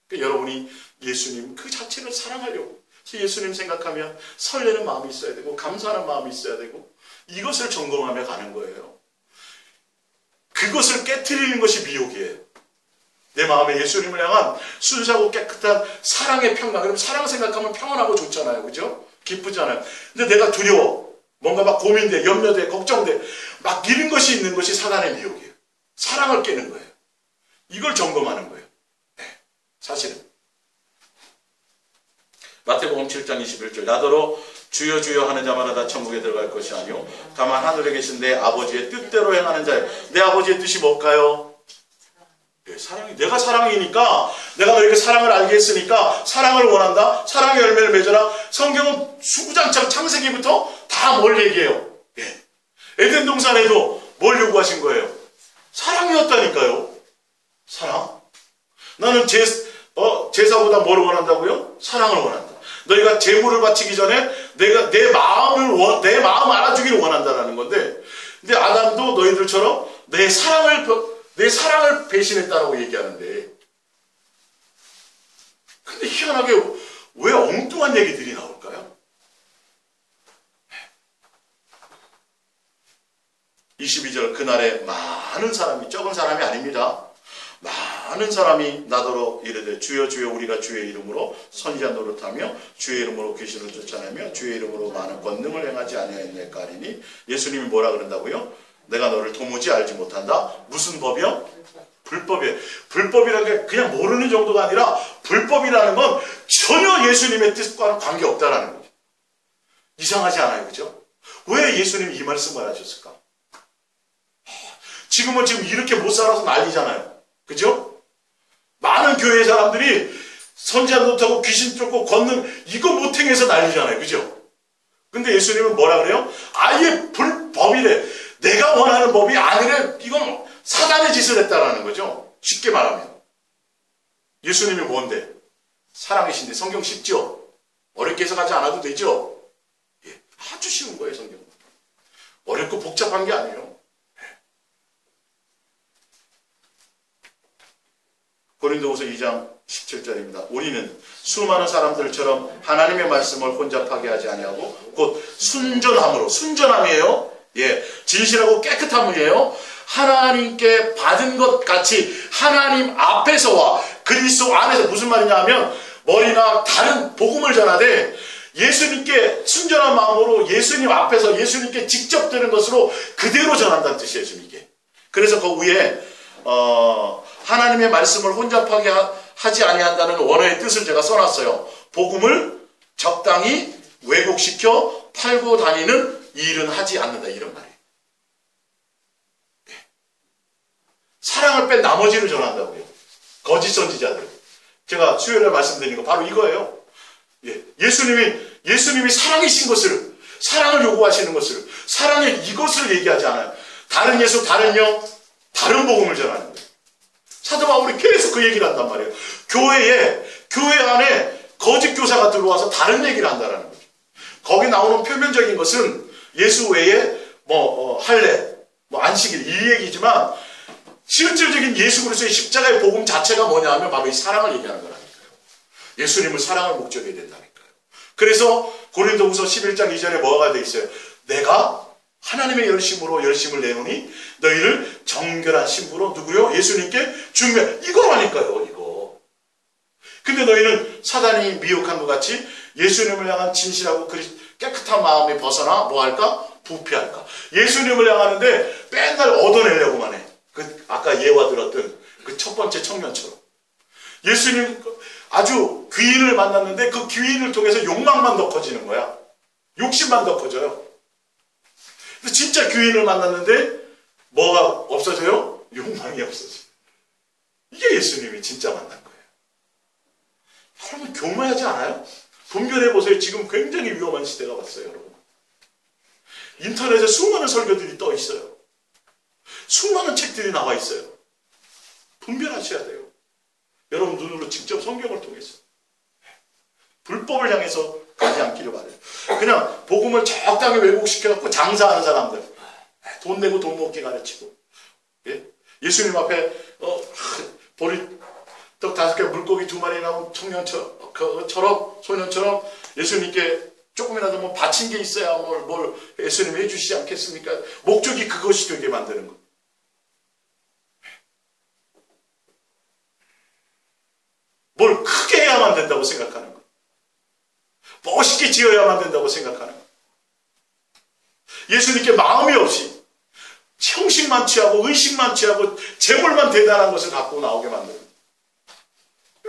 그러니까 여러분이 예수님 그 자체를 사랑하려고 예수님 생각하면 설레는 마음이 있어야 되고 감사하는 마음이 있어야 되고 이것을 점검하며 가는 거예요. 그것을 깨트리는 것이 미혹이에요. 내 마음에 예수님을 향한 순수하고 깨끗한 사랑의 평강. 그럼 사랑 생각하면 평안하고 좋잖아요. 그죠? 기쁘잖아요. 근데 내가 두려워. 뭔가 막 고민돼, 염려돼, 걱정돼. 막 이런 것이 있는 것이 사단의 미혹이에요. 사랑을 깨는 거예요. 이걸 점검하는 거예요. 사실은 마태복음 7장 21절 나더러 주여 주여 하는 자마다 다 천국에 들어갈 것이 아니요 다만 하늘에 계신 내 아버지의 뜻대로 행하는 자예요. 내 아버지의 뜻이 뭘까요? 네, 사랑이. 내가 사랑이니까 내가 너에게 사랑을 알게 했으니까 사랑을 원한다. 사랑의 열매를 맺어라. 성경은 수구장창 창세기부터 다 뭘 얘기해요? 예. 에덴 동산에도 뭘 요구하신 거예요? 사랑이었다니까요. 사랑. 나는 제사보다 뭐를 원한다고요? 사랑을 원한다. 너희가 제물을 바치기 전에 내가 내 마음 알아주기를 원한다라는 건데, 근데 아담도 너희들처럼 내 사랑을 배신했다라고 얘기하는데, 근데 희한하게 왜 엉뚱한 얘기들이 나올까요? 22절 그날에 많은 사람이, 적은 사람이 아닙니다. 많은 사람이 나더러 이르되 주여 주여 우리가 주의 이름으로 선지자 노릇하며 주의 이름으로 귀신을 쫓아내며 주의 이름으로 많은 권능을 행하지 아니하였나이까 하리니, 예수님이 뭐라 그런다고요? 내가 너를 도무지 알지 못한다. 무슨 법이요? 불법이에요. 불법이라는 게 그냥 모르는 정도가 아니라, 불법이라는 건 전혀 예수님의 뜻과는 관계없다라는 거죠. 이상하지 않아요? 그죠? 왜 예수님이 이 말씀을 하셨을까? 지금 이렇게 못 살아서 난리잖아요. 그죠? 많은 교회 사람들이 선지자 노릇하고 귀신 쫓고 권능 이거 못 행해서 난리잖아요. 그죠? 근데 예수님은 뭐라 그래요? 아예 불법이래. 내가 원하는 법이 아니래. 이건 사단의 짓을 했다라는 거죠. 쉽게 말하면. 예수님이 뭔데? 사랑이신데. 성경 쉽죠? 어렵게 해석하지 않아도 되죠? 예, 아주 쉬운 거예요, 성경. 어렵고 복잡한 게 아니에요. 고린도후서 2장 17절입니다. 우리는 수많은 사람들처럼 하나님의 말씀을 혼잡하게 하지 아니하고 곧 순전함이에요. 예, 진실하고 깨끗함이에요. 하나님께 받은 것 같이 하나님 앞에서와 그리스도 안에서, 무슨 말이냐 하면 머리나 다른 복음을 전하되 예수님께 순전한 마음으로 예수님 앞에서 예수님께 직접 들은 것으로 그대로 전한다는 뜻이에요. 이게. 그래서 그 위에 하나님의 말씀을 혼잡하게 하지 아니한다는 원어의 뜻을 제가 써놨어요. 복음을 적당히 왜곡시켜 팔고 다니는 일은 하지 않는다, 이런 말이에요. 사랑을 뺀 나머지를 전한다고요. 거짓 선지자들. 제가 수요일에 말씀드린 거 바로 이거예요. 예수님이 사랑이신 것을, 사랑을 요구하시는 것을, 사랑의 이것을 얘기하지 않아요. 다른 예수, 다른 영, 다른 복음을 전하는 거예요. 사도 바울이 계속 그 얘기를 한단 말이에요. 교회 안에 거짓 교사가 들어와서 다른 얘기를 한다는 거죠. 거기 나오는 표면적인 것은 예수 외에 할례, 안식일 이 얘기지만, 실질적인 예수 그리스도의 십자가의 복음 자체가 뭐냐 하면 바로 이 사랑을 얘기하는 거라니까요. 예수님을 사랑을 목적이 된다니까요. 그래서 고린도후서 11장 2절에 뭐가 돼 있어요? 내가 하나님의 열심을 내노니 너희를 정결한 신부로, 누구요? 예수님께 중매. 이거라니까요, 이거. 근데 너희는 사단이 미혹한 것 같이 예수님을 향한 진실하고 깨끗한 마음에 벗어나 뭐 할까? 부패할까? 예수님을 향하는데 맨날 얻어내려고만 해. 아까 예화 들었던 그 첫 번째 청년처럼. 예수님 아주 귀인을 만났는데 그 귀인을 통해서 욕망만 더 커지는 거야. 욕심만 더 커져요. 진짜 귀인을 만났는데 뭐가 없어져요? 욕망이 없어져요. 이게 예수님이 진짜 만난 거예요. 여러분 교만하지 않아요? 분별해보세요. 지금 굉장히 위험한 시대가 왔어요. 여러분. 인터넷에 수많은 설교들이 떠 있어요. 수많은 책들이 나와 있어요. 분별하셔야 돼요. 여러분 눈으로 직접 성경을 통해서. 불법을 향해서 가지 않기를 바래요. 그냥 복음을 적당히 왜곡시켜갖고 장사하는 사람들, 돈 내고 돈 먹게 가르치고, 예수님 앞에 보리떡 5개 물고기 2마리 나온 소년처럼 예수님께 조금이라도 뭐 바친 게 있어야 뭘 예수님이 해주시지 않겠습니까? 목적이 그것이 되게 만드는 거. 뭘 크게 해야만 된다고 생각하는 거. 멋있게 지어야만 된다고 생각하는 거. 예수님께 마음이 없이 형식만 취하고 의식만 취하고 재물만 대단한 것을 갖고 나오게 만드는 거.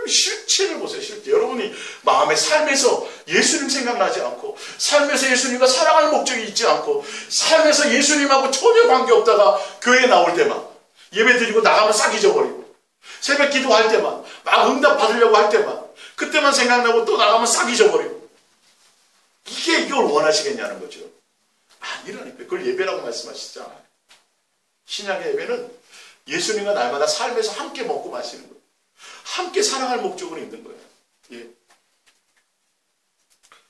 실체를 보세요. 실제. 여러분이 마음의 삶에서 예수님 생각나지 않고, 삶에서 예수님과 사랑할 목적이 있지 않고, 삶에서 예수님하고 전혀 관계없다가 교회에 나올 때만, 예배 드리고 나가면 싹 잊어버리고, 새벽 기도할 때만, 막 응답 받으려고 할 때만, 그때만 생각나고 또 나가면 싹 잊어버리고, 이걸 원하시겠냐는 거죠. 아니라니까. 그걸 예배라고 말씀하시잖아요. 신약의 예배는 예수님과 날마다 삶에서 함께 먹고 마시는 거예요. 함께 사랑할 목적으로 있는 거예요. 예.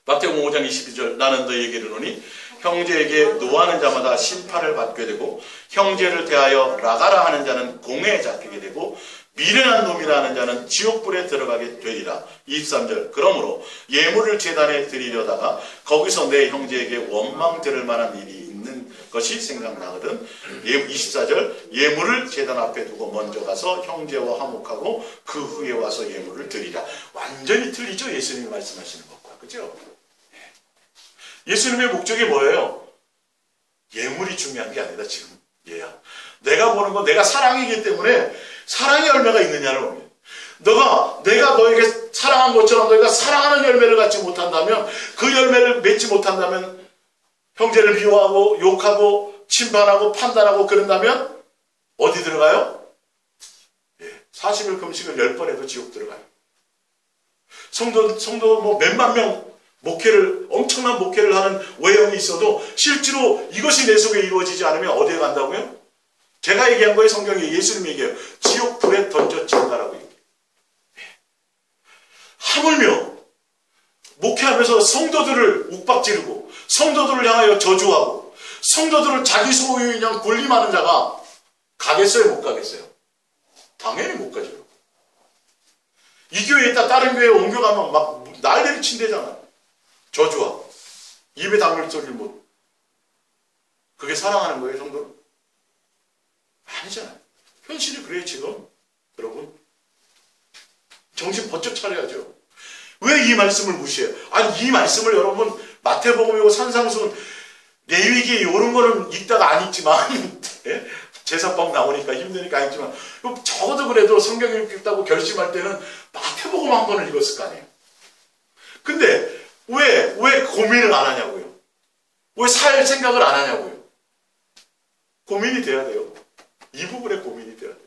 마태복음 5장 22절 나는 너희에게 이르노니 형제에게 노하는 자마다 심판을 받게 되고 형제를 대하여 라가라 하는 자는 공회에 잡히게 되고 미련한 놈이라 하는 자는 지옥불에 들어가게 되리라. 23절 그러므로 예물을 제단에 드리려다가 거기서 내 형제에게 원망 들을 만한 일이 있는 것이 생각나거든. 24절 예물을 제단 앞에 두고 먼저 가서 형제와 화목하고 그 후에 와서 예물을 드리라. 완전히 틀리죠, 예수님이 말씀하시는 것과. 그죠? 예수님의 목적이 뭐예요? 예물이 중요한 게 아니다. 지금 얘야. 내가 보는 건 내가 사랑이기 때문에 사랑의 열매가 있느냐를 봅니다. 내가 너에게 사랑한 것처럼 너희가 사랑하는 열매를 갖지 못한다면, 그 열매를 맺지 못한다면, 형제를 미워하고 욕하고 침반하고 판단하고 그런다면 어디 들어가요? 40일 금식을 10번 해도 지옥 들어가요. 성도 뭐 몇만 명 엄청난 목회를 하는 외형이 있어도 실제로 이것이 내 속에 이루어지지 않으면 어디에 간다고요? 제가 얘기한 거예요, 성경이. 예수님 얘기해요. 지옥 불에 던져진다라고 얘기해요. 하물며 목회하면서 성도들을 욱박지르고 성도들을 향하여 저주하고 성도들을 자기 소유에 그냥 군림하는 자가 가겠어요, 못 가겠어요? 당연히 못 가죠. 이 교회에 있다 다른 교회에 옮겨가면 막 난리를 친대잖아. 저주하고 입에 담을 소리를 못. 그게 사랑하는 거예요, 성도는? 아니잖아요. 현실이 그래요, 지금. 여러분 정신 번쩍 차려야죠. 왜 이 말씀을 무시해요? 아니, 이 말씀을 여러분 마태복음이고 산상수훈 레위기 이런 거는 읽다가 안 읽지만 제사법 나오니까 힘드니까 안 읽지만 적어도 그래도 성경 읽겠다고 결심할 때는 마태복음 한 번을 읽었을 거 아니에요. 근데 왜 고민을 안 하냐고요? 왜 살 생각을 안 하냐고요? 고민이 돼야 돼요. 이 부분에 고민이 돼야 돼요.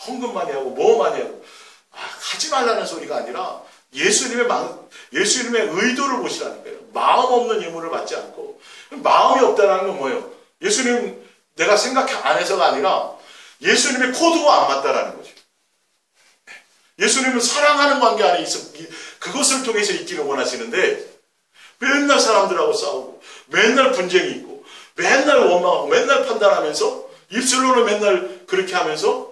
헌금 많이 하고 뭐 많이 하고 하지 말라는 소리가 아니라 예수님의 의도를 보시라니까요. 마음 없는 예물을 받지 않고. 마음이 없다는 건 뭐예요? 예수님 내가 생각 안 해서가 아니라 예수님의 코드가 안 맞다라는 거죠. 예수님은 사랑하는 관계 안에 있어 그것을 통해서 있기를 원하시는데 맨날 사람들하고 싸우고 맨날 분쟁이 있고 맨날 원망하고 맨날 판단하면서 입술로는 맨날 그렇게 하면서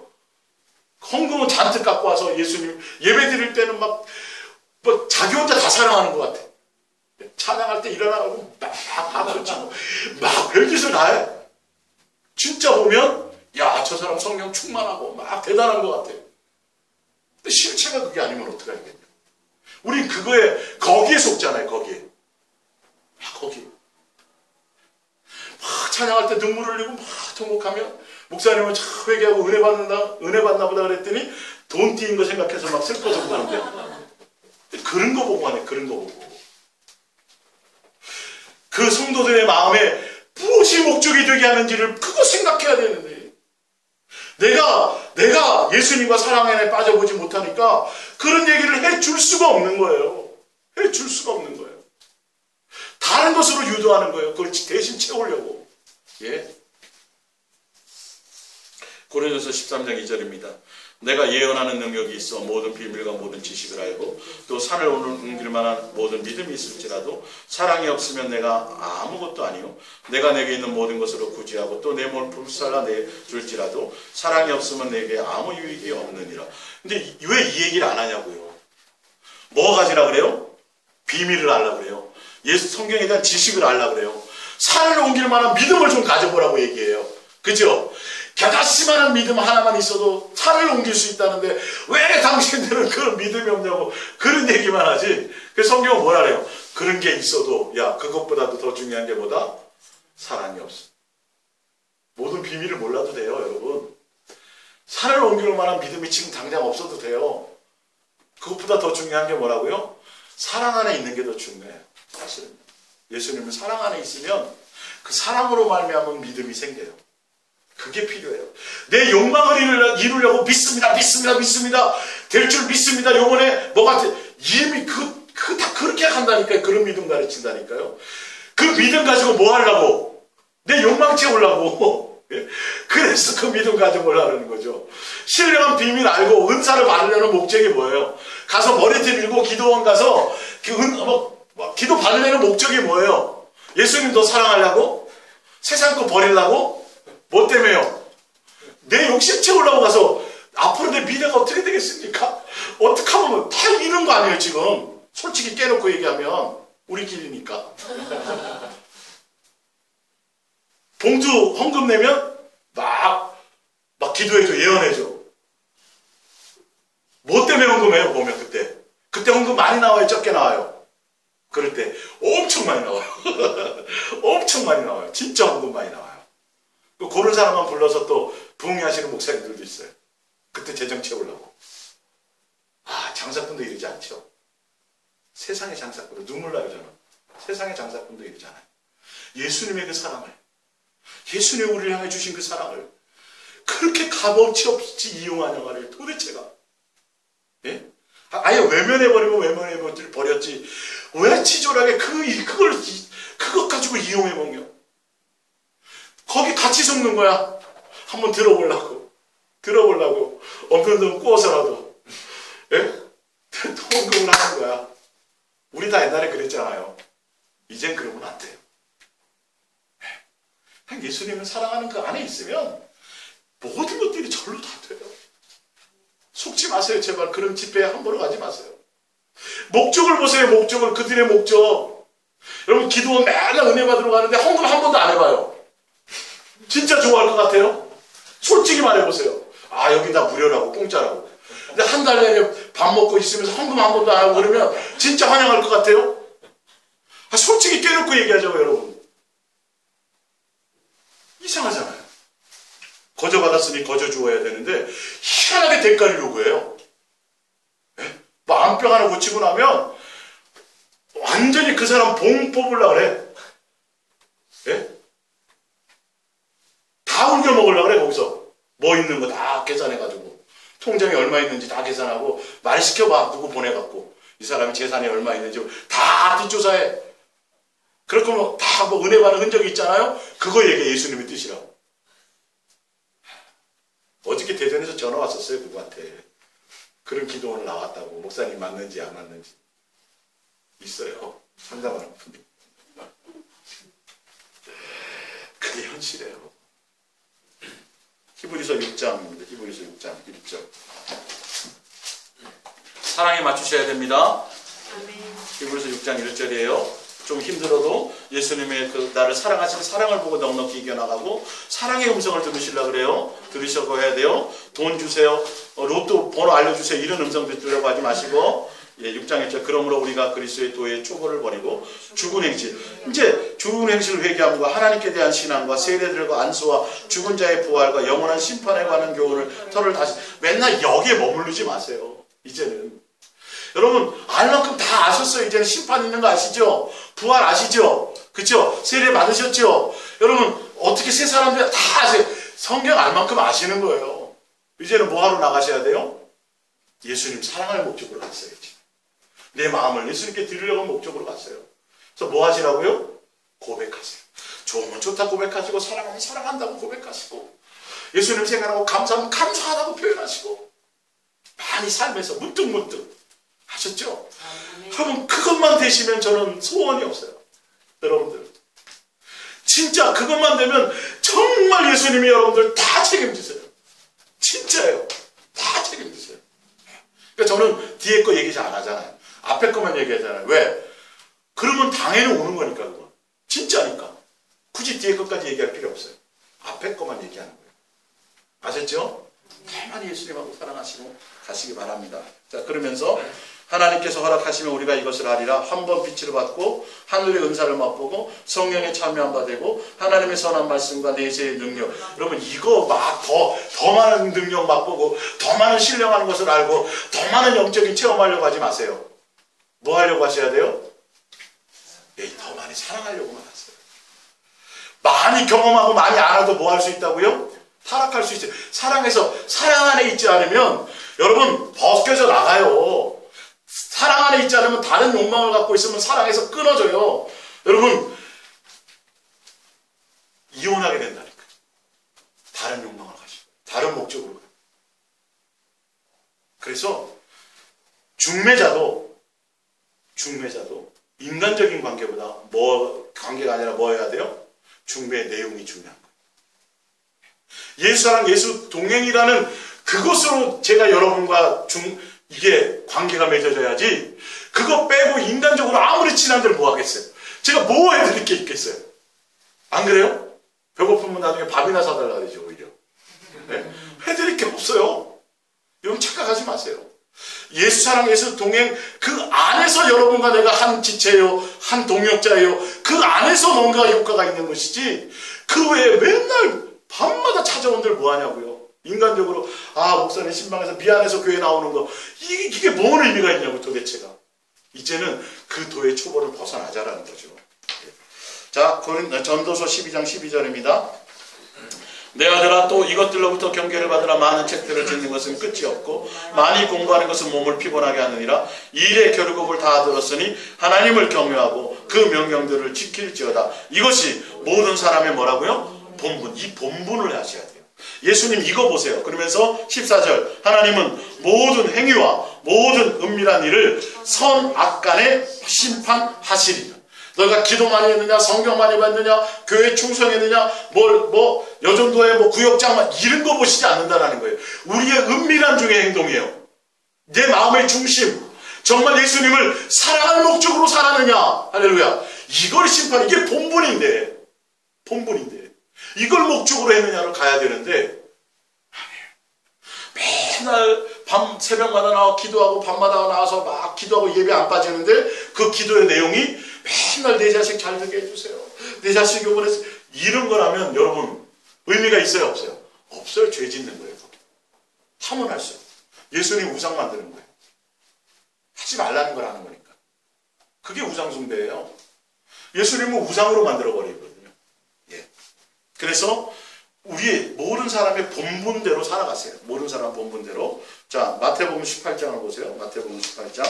헌금은 잔뜩 갖고 와서 예수님 예배 드릴 때는 막 자기 혼자 다 사랑하는 것 같아. 찬양할 때 일어나고 막 박수 치고 막 별짓을 다 해. 진짜 보면 야, 저 사람 성령 충만하고 막 대단한 것 같아. 근데 실체가 그게 아니면 어떡하겠냐. 우린 거기에 속잖아요. 거기에. 거기. 막 찬양할 때 눈물 흘리고 막 통곡하면 목사님은 참 회개하고 은혜 받나 보다 그랬더니 돈 띄인 거 생각해서 막 슬퍼서 그러는데 그런 거 보고 하네. 그런 거 보고. 그 성도들의 마음에 무엇이 목적이 되게 하는지를 그거 생각해야 되는데 내가 예수님과 사랑 안에 빠져보지 못하니까 그런 얘기를 해줄 수가 없는 거예요. 해줄 수가 없는 거예요. 다른 것으로 유도하는 거예요. 그걸 대신 채우려고. 예. 고린도서 13장 2절입니다. 내가 예언하는 능력이 있어 모든 비밀과 모든 지식을 알고 또 산을 옮길 만한 모든 믿음이 있을지라도 사랑이 없으면 내가 아무것도 아니요 내가 내게 있는 모든 것으로 구제하고 또 내 몸을 불살라 내줄지라도 사랑이 없으면 내게 아무 유익이 없느니라. 근데 왜 이 얘기를 안 하냐고요. 뭐 가지라 그래요? 비밀을 알라 그래요. 예수 성경에 대한 지식을 알라 그래요. 산을 옮길 만한 믿음을 좀 가져보라고 얘기해요. 그죠? 겨자씨만한 믿음 하나만 있어도 산을 옮길 수 있다는데 왜 당신들은 그런 믿음이 없냐고 그런 얘기만 하지. 그래서 성경은 뭐라 그래요? 그런 게 있어도 야, 그것보다도 더 중요한 게 뭐다? 사랑이 없어. 모든 비밀을 몰라도 돼요, 여러분. 산을 옮길 만한 믿음이 지금 당장 없어도 돼요. 그것보다 더 중요한 게 뭐라고요? 사랑 안에 있는 게 더 중요해요. 사실은 예수님은 사랑 안에 있으면 그 사랑으로 말미암은 믿음이 생겨요. 그게 필요해요. 내 욕망을 이루려고 믿습니다. 될 줄 믿습니다. 요번에 뭐가 이미 다 그렇게 한다니까요. 그런 믿음 가르친다니까요. 그 믿음 가지고 뭐 하려고? 내 욕망 채우려고. 예? 그래서 그 믿음 가져보려는 거죠. 신령한 비밀 알고 은사를 받으려는 목적이 뭐예요? 가서 머리띠 밀고 기도원 가서 기도 받으려는 목적이 뭐예요? 예수님 더 사랑하려고? 세상 거 버리려고? 뭐 때문에요? 내 욕심 채우려고 가서 앞으로 내 미래가 어떻게 되겠습니까? 어떻게 하면 다 이런 거 아니에요 지금. 솔직히 깨놓고 얘기하면 우리끼리니까. 봉투 헌금 내면 막 기도해줘, 예언해줘. 뭐 때문에 헌금해요? 보면 그때 헌금 많이 나와요, 적게 나와요? 그럴 때 엄청 많이 나와요. 엄청 많이 나와요. 진짜 헌금 많이 나와요. 그런 사람만 불러서 또 부흥하시는 목사님들도 있어요. 그때 재정 채우려고. 장사꾼도 이러지 않죠. 세상의 장사꾼도 눈물 나요 저는. 세상의 장사꾼도 이러잖아요. 예수님의 그 사랑을, 예수님이 우리를 향해 주신 그 사랑을 그렇게 값어치 없이 이용하냐 말이에요. 도대체가. 예? 아예 외면해버리면 버렸지. 왜 치졸하게 그것 가지고 이용해먹냐. 거기 같이 속는 거야. 한번 들어보려고. 없는 돈 구워서라도. 예? 헌금을 하는 거야. 우리 다 옛날에 그랬잖아요. 이젠 그러면 안 돼요. 예수님을 사랑하는 그 안에 있으면 모든 것들이 절로 다 돼요. 속지 마세요. 제발 그런 집회에 함부로 가지 마세요. 목적을 보세요. 목적을. 그들의 목적. 여러분 기도원 맨날 은혜 받으러 가는데 헌금 한 번도 안 해봐요. 진짜 좋아할 것 같아요? 솔직히 말해보세요. 여기 다 무료라고 공짜라고. 근데 한 달 내내 밥 먹고 있으면서 헌금 한 번도 안 하고 그러면 진짜 환영할 것 같아요? 솔직히 깨놓고 얘기하자고 여러분. 이상하잖아요. 거저 받았으니 거저 주어야 되는데 희한하게 대가를 요구해요. 예? 암병 하나 고치고 나면 완전히 그 사람 봉 뽑으려고 그래. 예? 다 울겨 먹으려고 그래. 거기서 뭐 있는 거 다 계산해가지고 통장에 얼마 있는지 다 계산하고 말 시켜봐. 누구 보내갖고 이 사람이 재산이 얼마 있는지 다 뒷조사해. 그렇게 다 은혜 받은 흔적이 있잖아요. 그거 얘기해. 예수님의 뜻이라고. 어저께 대전에서 전화 왔었어요. 누구한테. 그런 기도원을 나왔다고. 목사님 맞는지 안 맞는지. 있어요. 상담하는 분이. 그게 현실이에요. 히브리서 6장입니다. 히브리서 6장 1절. 사랑에 맞추셔야 됩니다. 히브리서 6장 1절이에요. 좀 힘들어도 예수님의 그 나를 사랑하시는 사랑을 보고 넉넉히 이겨나가고 사랑의 음성을 들으시려고 그래요. 들으시고 해야 돼요. 돈 주세요. 로또 번호 알려주세요. 이런 음성 듣으려고 하지 마시고 6장 1절. 그러므로 우리가 그리스도의 도의 초보를 버리고 죽은 행실. 이제 죽은 행실을 회개함과 하나님께 대한 신앙과 세례들과 안수와 죽은 자의 부활과 영원한 심판에 관한 교훈을 서로를 다시 맨날 여기에 머무르지 마세요. 이제는. 여러분 알 만큼 다 아셨어요. 이제는 심판 있는 거 아시죠? 부활 아시죠? 그쵸? 세례 받으셨죠? 여러분 어떻게 새 사람들 다 아세요. 성경 알 만큼 아시는 거예요. 이제는 뭐하러 나가셔야 돼요? 예수님 사랑할 목적으로 갔어야지. 내 마음을 예수님께 드리려고 하는 목적으로 갔어요. 그래서 뭐 하시라고요? 고백하세요. 좋으면 좋다 고백하시고 사랑하면 사랑한다고 고백하시고 예수님 생각하고 감사하면 감사하다고 표현하시고 많이 삶에서 문득문득 하셨죠? 여러분 그것만 되시면 저는 소원이 없어요. 여러분들 진짜 그것만 되면 정말 예수님이 여러분들 다 책임지세요. 진짜예요. 다 책임지세요. 그러니까 저는 뒤에 거 얘기 잘 안 하잖아요. 앞에 거만 얘기하잖아요. 왜? 그러면 당연히 오는 거니까 그거. 진짜니까. 굳이 뒤에 것까지 얘기할 필요 없어요. 앞에 거만 얘기하는 거예요. 아셨죠? 가만히 예수님하고 사랑하시고 가시기 바랍니다. 자 그러면서 하나님께서 허락하시면 우리가 이것을 하리라. 한 번 빛을 받고 하늘의 은사를 맛보고 성령에 참여한 바 되고 하나님의 선한 말씀과 내세의 능력. 여러분 이거 막 더 많은 능력 맛보고 더 많은 신령한 것을 알고 더 많은 영적인 체험하려고 하지 마세요. 뭐 하려고 하셔야 돼요? 더 많이 사랑하려고만 하세요. 많이 경험하고 많이 알아도 뭐 할 수 있다고요? 타락할 수 있어요. 사랑해서 사랑 안에 있지 않으면 여러분 벗겨져 나가요. 사랑 안에 있지 않으면 다른 욕망을 갖고 있으면 사랑에서 끊어져요. 여러분 이혼하게 된다니까. 중매자도 인간적인 관계보다 관계가 아니라 뭐 해야 돼요? 중매의 내용이 중요한 거예요. 예수랑 예수 동행이라는 그것으로 제가 여러분과 이게 관계가 맺어져야지, 그거 빼고 인간적으로 아무리 친한들 뭐 하겠어요? 제가 뭐 해드릴 게 있겠어요? 안 그래요? 배고프면 나중에 밥이나 사달라 그러죠, 오히려. 네? 해드릴 게 없어요. 여러분 착각하지 마세요. 예수 사랑, 예수 동행, 그 안에서 여러분과 내가 한 지체요, 한 동역자예요. 그 안에서 뭔가 효과가 있는 것이지, 그 외에 맨날 밤마다 찾아온들 뭐 하냐고요. 인간적으로 목사님 신방에서 미안해서 교회 나오는 거, 이게 뭔 의미가 있냐고 도대체가. 이제는 그 도의 초벌을 벗어나자라는 거죠. 자, 전도서 12장 12절입니다. 내 아들아, 또 이것들로부터 경계를 받으라. 많은 책들을 듣는 것은 끝이 없고 많이 공부하는 것은 몸을 피곤하게 하느니라. 일의 결국을 다 들었으니 하나님을 경외하고 그 명령들을 지킬지어다. 이것이 모든 사람의 뭐라고요? 본분. 이 본분을 하셔야 돼요. 예수님 이거 보세요. 그러면서 14절, 하나님은 모든 행위와 모든 은밀한 일을 선악간에 심판하시리라. 너희가 기도 많이 했느냐, 성경 많이 봤느냐, 교회 충성했느냐, 여전도의 구역장 이런 거 보시지 않는다라는 거예요. 우리의 은밀한 중의 행동이에요. 내 마음의 중심, 정말 예수님을 사랑할 목적으로 살았느냐, 할렐루야. 이걸 이게 본분인데 이걸 목적으로 했느냐로 가야 되는데, 맨날 새벽마다 나와 기도하고 밤마다 나와서 막 기도하고 예배 안 빠지는데, 그 기도의 내용이 맨날 내 자식 잘 되게 해주세요, 내 자식 요번에 이런 거라면 여러분 의미가 있어요, 없어요? 없어요. 죄 짓는 거예요. 하면 할수록 예수님 우상 만드는 거예요. 하지 말라는 걸 하는 거니까. 그게 우상 숭배예요. 예수님은 우상으로 만들어 버리거든요. 예. 그래서 우리 모든 사람의 본분대로 살아가세요. 모든 사람 본분대로. 자, 마태복음 18장을 보세요. 마태복음 18장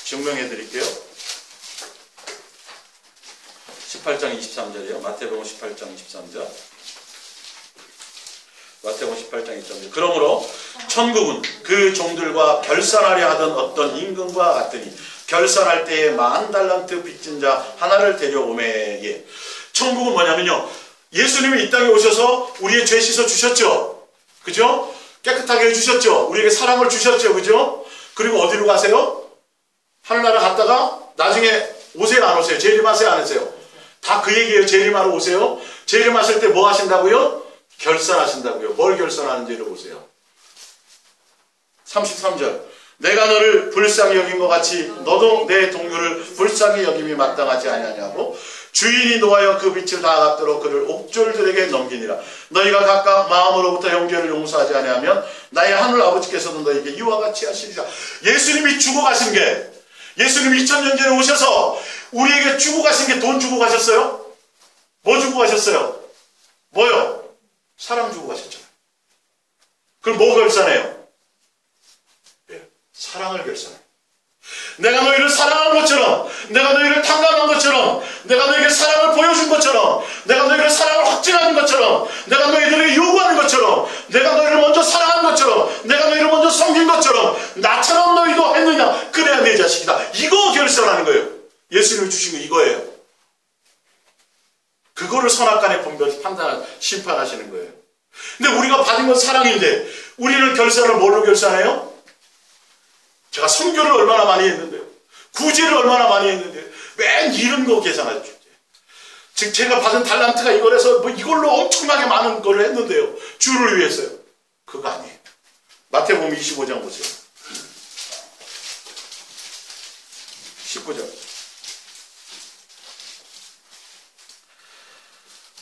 증명해 드릴게요. 18장 23절이요. 마태복음 18장 23절. 마태복음 18장 23절. 그러므로 천국은 그 종들과 결산하려 하던 어떤 임금과 같으니 결산할 때에 10,000달란트 빚진 자 하나를 데려오매. 예. 천국은 뭐냐면요, 예수님이 이 땅에 오셔서 우리의 죄 씻어 주셨죠. 그죠? 깨끗하게 해주셨죠. 우리에게 사랑을 주셨죠. 그죠? 그리고 어디로 가세요? 하늘나라 갔다가 나중에 오세요, 안 오세요? 재림하세요, 안 하세요? 다 그 얘기예요. 재림하러 오세요. 재림하실 때 뭐 하신다고요? 결산하신다고요. 뭘 결산하는지를 보세요. 33절. 내가 너를 불쌍히 여긴 것 같이 너도 내 동료를 불쌍히 여김이 마땅하지 아니하냐고. 주인이 노하여 그 빛을 다 갚도록 그를 옥졸들에게 넘기니라. 너희가 각각 마음으로부터 형제를 용서하지 아니하면 나의 하늘 아버지께서도 너희에게 이와 같이 하시리라. 예수님이 주고 가신 게, 예수님이 2000년 전에 오셔서 우리에게 주고 가신 게 돈 주고 가셨어요? 뭐 주고 가셨어요? 뭐요? 사랑 주고 가셨잖아요. 그럼 뭐 결산해요? 네, 사랑을 결산해요. 내가 너희를 사랑한 것처럼, 내가 너희를 탕감한 것처럼, 내가 너희에게 사랑을 보여준 것처럼, 내가 너희를 사랑을 확증하는 것처럼, 내가 너희들에게 요구하는 것처럼, 내가 너희를 먼저 사랑한 것처럼, 내가 너희를 먼저 섬긴 것처럼 나처럼 너희도 했느냐? 그래야 내 자식이다. 이거 결산하는 거예요. 예수님이 주신 거 이거예요. 그거를 선악간의 분별 판단하는, 심판하시는 거예요. 근데 우리가 받은 건 사랑인데 우리는 결산을 뭘로 결산해요? 제가 선교를 얼마나 많이 했는데요. 구제를 얼마나 많이 했는데요. 맨 이런 거 계산하죠. 즉 제가 받은 달란트가 이거라서 이걸로 엄청나게 많은 걸 했는데요. 주를 위해서요. 그거 아니에요. 마태복음 25장 보세요. 19절.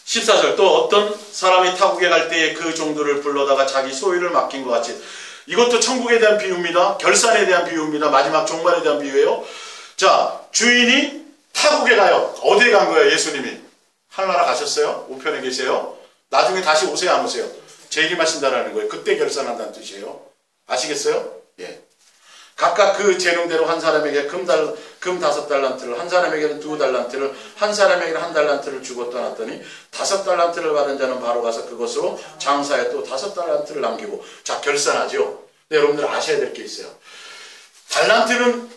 14절. 또 어떤 사람이 타국에 갈 때에 그 종들을 불러다가 자기 소유를 맡긴 것 같이. 이것도 천국에 대한 비유입니다. 결산에 대한 비유입니다. 마지막 종말에 대한 비유예요. 자, 주인이 타국에 가요. 어디에 간 거예요? 예수님이 하늘나라 가셨어요? 우편에 계세요? 나중에 다시 오세요, 안 오세요? 재림하신다라는 거예요. 그때 결산한다는 뜻이에요. 아시겠어요? 예. 각각 그 재능대로 한 사람에게 금 5달란트를, 한 사람에게는 2달란트를, 한 사람에게는 1달란트를 주고 떠났더니 5달란트를 받은 자는 바로 가서 그것으로 장사해 또 5달란트를 남기고. 자, 결산하죠. 근데 여러분들 아셔야 될 게 있어요. 달란트는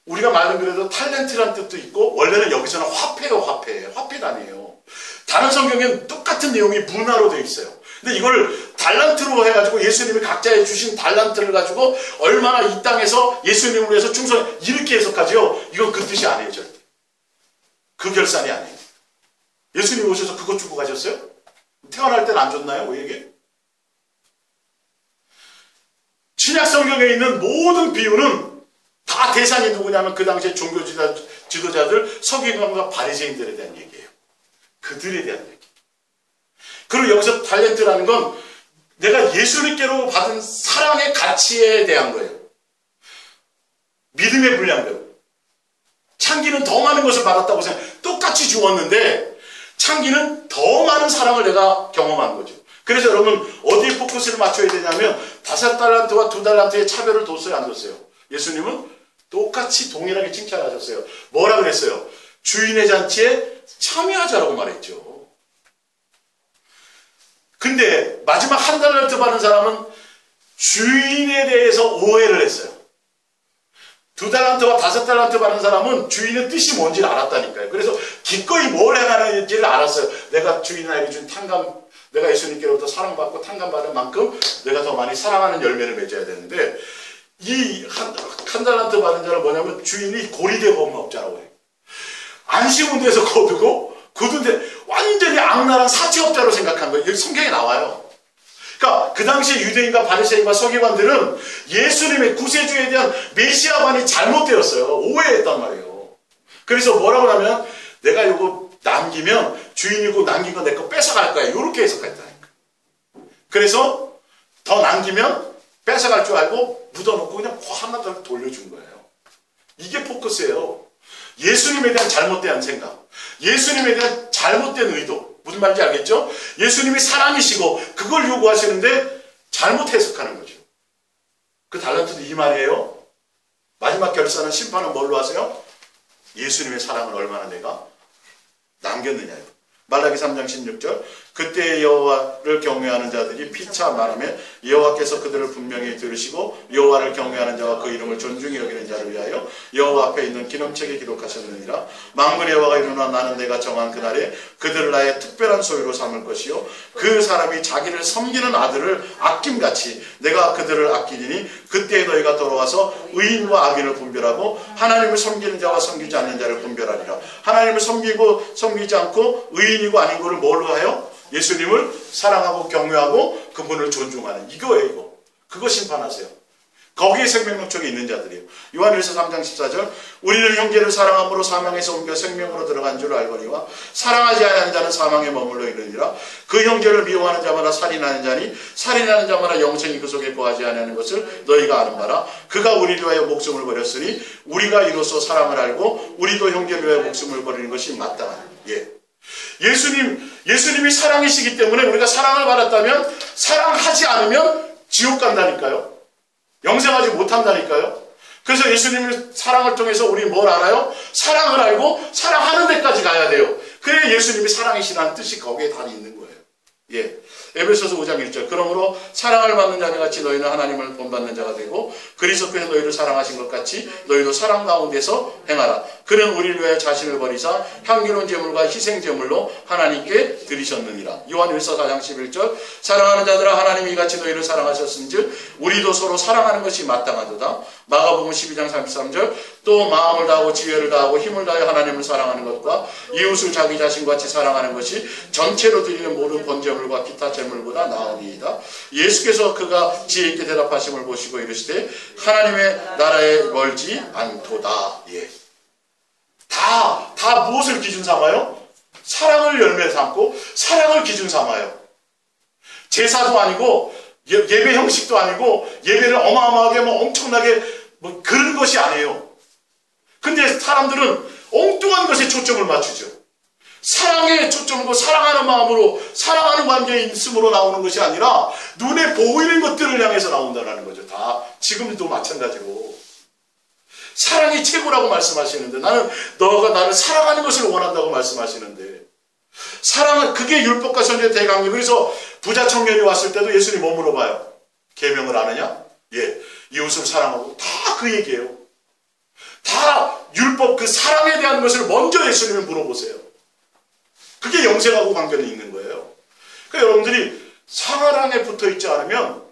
우리가 말은 그래도 탤런트란 뜻도 있고 원래는 여기서는 화폐예요. 화폐 단위예요. 다른 성경에는 똑같은 내용이 문화로 되어 있어요. 근데 이걸 달란트로 해가지고 예수님이 각자에 주신 달란트를 가지고 얼마나 이 땅에서 예수님을 위해서 충성 이렇게 해석하죠. 이건 그 뜻이 아니에요. 절대. 그 결산이 아니에요. 예수님 오셔서 그것 주고 가셨어요? 태어날 때는 안 줬나요? 우리에게? 신약 성경에 있는 모든 비유는 다 대상이 누구냐면 그 당시에 종교 지도자들, 서기관과 바리새인들에 대한 얘기예요. 그들에 대한 얘기. 그리고 여기서 달란트라는 건 내가 예수님께로 받은 사랑의 가치에 대한 거예요. 믿음의 분량대로. 창기는 더 많은 것을 받았다고 생각해요. 똑같이 주었는데 창기는 더 많은 사랑을 내가 경험한 거죠. 그래서 여러분 어디에 포커스를 맞춰야 되냐면 5달란트와 2달란트의 차별을 뒀어요, 안 뒀어요? 예수님은 똑같이 동일하게 칭찬하셨어요. 뭐라 그랬어요? 주인의 잔치에 참여하자라고 말했죠. 근데 마지막 1달란트 받은 사람은 주인에 대해서 오해를 했어요. 2달란트와 5달란트 받은 사람은 주인의 뜻이 뭔지를 알았다니까요. 그래서 기꺼이 뭘 행하는지를 알았어요. 내가 주인에게 준 탕감, 내가 예수님께로부터 사랑받고 탕감받은 만큼 내가 더 많이 사랑하는 열매를 맺어야 되는데 이 한 달란트 받은 자는 뭐냐면 주인이 고리되고 없잖아요. 안 심은 데서 거두고 굳은 데 완전히 악랄한 사채업자로 생각한 거예요. 여기 성경에 나와요. 그러니까 그 당시에 유대인과 바리새인과 서기관들은 예수님의 구세주에 대한 메시아관이 잘못되었어요. 오해했단 말이에요. 그래서 뭐라고 하면 내가 이거 남기면 주인이고 남긴 거 내 거 뺏어갈 거야. 이렇게 해석했다니까. 그래서 더 남기면 뺏어갈 줄 알고 묻어놓고 그냥 하나 더 돌려준 거예요. 이게 포커스예요. 예수님에 대한 잘못된 생각, 예수님에 대한 잘못된 의도. 무슨 말인지 알겠죠? 예수님이 사랑이시고 그걸 요구하시는데 잘못 해석하는 거죠. 그 달란트도 이 말이에요. 마지막 결산은 심판은 뭘로 하세요? 예수님의 사랑을 얼마나 내가 남겼느냐요. 말라기 3장 16절 그때 여호와를 경외하는 자들이 피차 말하며 여호와께서 그들을 분명히 들으시고 여호와를 경외하는 자와 그 이름을 존중히 여기는 자를 위하여 여호와 앞에 있는 기념책에 기록하셨느니라. 만군의 여호와가 이르노라 나는 내가 정한 그날에 그들을 나의 특별한 소유로 삼을 것이요 그 사람이 자기를 섬기는 아들을 아낌같이 내가 그들을 아끼리니 그때 너희가 돌아와서 의인과 악인을 분별하고 하나님을 섬기는 자와 섬기지 않는 자를 분별하리라. 하나님을 섬기고 섬기지 않고 의인이고 아닌고를 뭘로 하여? 예수님을 사랑하고 경외하고 그분을 존중하는 이거예요. 이거. 그거 심판하세요. 거기에 생명력쪽에 있는 자들이에요. 요한일서 3장 14절 우리는 형제를 사랑함으로 사망에서 옮겨 생명으로 들어간 줄 알거니와 사랑하지 아니하는 자는 사망에 머물러 이르니라. 그 형제를 미워하는 자마다 살인하는 자니 살인하는 자마다 영생이 그 속에 거하지 아니하는 것을 너희가 아는 바라. 그가 우리를 위하여 목숨을 버렸으니 우리가 이로써 사랑을 알고 우리도 형제를 위하여 목숨을 버리는 것이 마땅하다. 예. 예수님이 사랑이시기 때문에 우리가 사랑을 받았다면 사랑하지 않으면 지옥 간다니까요. 영생하지 못한다니까요. 그래서 예수님의 사랑을 통해서 우리 뭘 알아요? 사랑을 알고 사랑하는 데까지 가야 돼요. 그래야 예수님이 사랑이시라는 뜻이 거기에 다 있는 거예요. 예. 에베소서 5장 1절 그러므로 사랑을 받는 자녀같이 너희는 하나님을 본받는 자가 되고 그리스도께서 너희를 사랑하신 것 같이 너희도 사랑 가운데서 행하라. 그는 우리를 위하여 자신을 버리사 향기로운 제물과 희생 제물로 하나님께 드리셨느니라. 요한일서 4장 11절 사랑하는 자들아 하나님이 이같이 너희를 사랑하셨은즉 우리도 서로 사랑하는 것이 마땅하도다. 마가복음 12장 33절 또 마음을 다하고 지혜를 다하고 힘을 다하여 하나님을 사랑하는 것과 이웃을 자기 자신같이 사랑하는 것이 전체로 드리는 모든 번제물과 기타 제물보다 나으니이다. 예수께서 그가 지혜 있게 대답하심을 보시고 이르시되 하나님의 나라에 멀지 않도다. 예. 다 무엇을 기준 삼아요? 사랑을 열매 삼고 사랑을 기준 삼아요. 제사도 아니고 예배 형식도 아니고 예배를 어마어마하게 엄청나게 그런 것이 아니에요. 근데 사람들은 엉뚱한 것에 초점을 맞추죠. 사랑에 초점을 사랑하는 마음으로 사랑하는 관계에 있음으로 나오는 것이 아니라 눈에 보이는 것들을 향해서 나온다는 거죠. 다 지금도 마찬가지로 사랑이 최고라고 말씀하시는데 너가 나를 사랑하는 것을 원한다고 말씀하시는데 사랑은 그게 율법과 선지의 대강령. 그래서 부자 청년이 왔을 때도 예수님 뭐 물어봐요? 계명을 아느냐? 예, 이웃을 사랑하고 다 그 얘기예요. 다 율법 그 사랑에 대한 것을 먼저 예수님을 물어보세요. 그게 영생하고 관계는 있는 거예요. 그러니까 여러분들이 사랑에 붙어 있지 않으면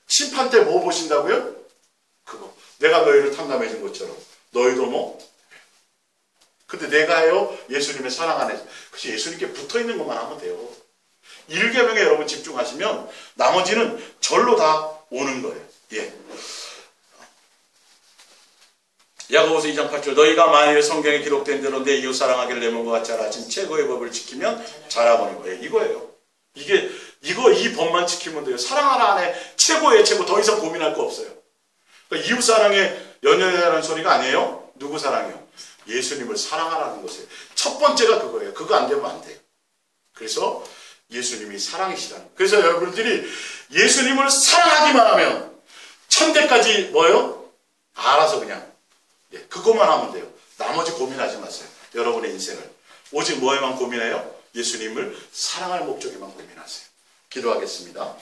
심판 때 뭐 보신다고요? 그거. 내가 너희를 탐감해 준 것처럼 너희도 뭐? 근데 내가요 예수님의 사랑 안에서 그래서 예수님께 붙어 있는 것만 하면 돼요. 1계명에 여러분 집중하시면 나머지는 절로 다 오는 거예요. 예. 야고보서 2장 8절 너희가 만일 성경에 기록된 대로 내 이웃 사랑하기를 내 몸과 같이 하라 하신 최고의 법을 지키면 잘하거니 거예요. 이거예요. 이 법만 지키면 돼요. 사랑하라 안에 최고의 최고 더 이상 고민할 거 없어요. 그러니까 이웃 사랑에 연연하는 소리가 아니에요. 누구 사랑이요? 예수님을 사랑하라는 것이에요. 첫 번째가 그거예요. 그거 안 되면 안 돼요. 그래서 예수님이 사랑이시라는. 그래서 여러분들이 예수님을 사랑하기만 하면 천대까지 뭐예요? 알아서 그냥 그것만 하면 돼요. 나머지 고민하지 마세요. 여러분의 인생을. 오직 뭐에만 고민해요? 예수님을 사랑할 목적에만 고민하세요. 기도하겠습니다.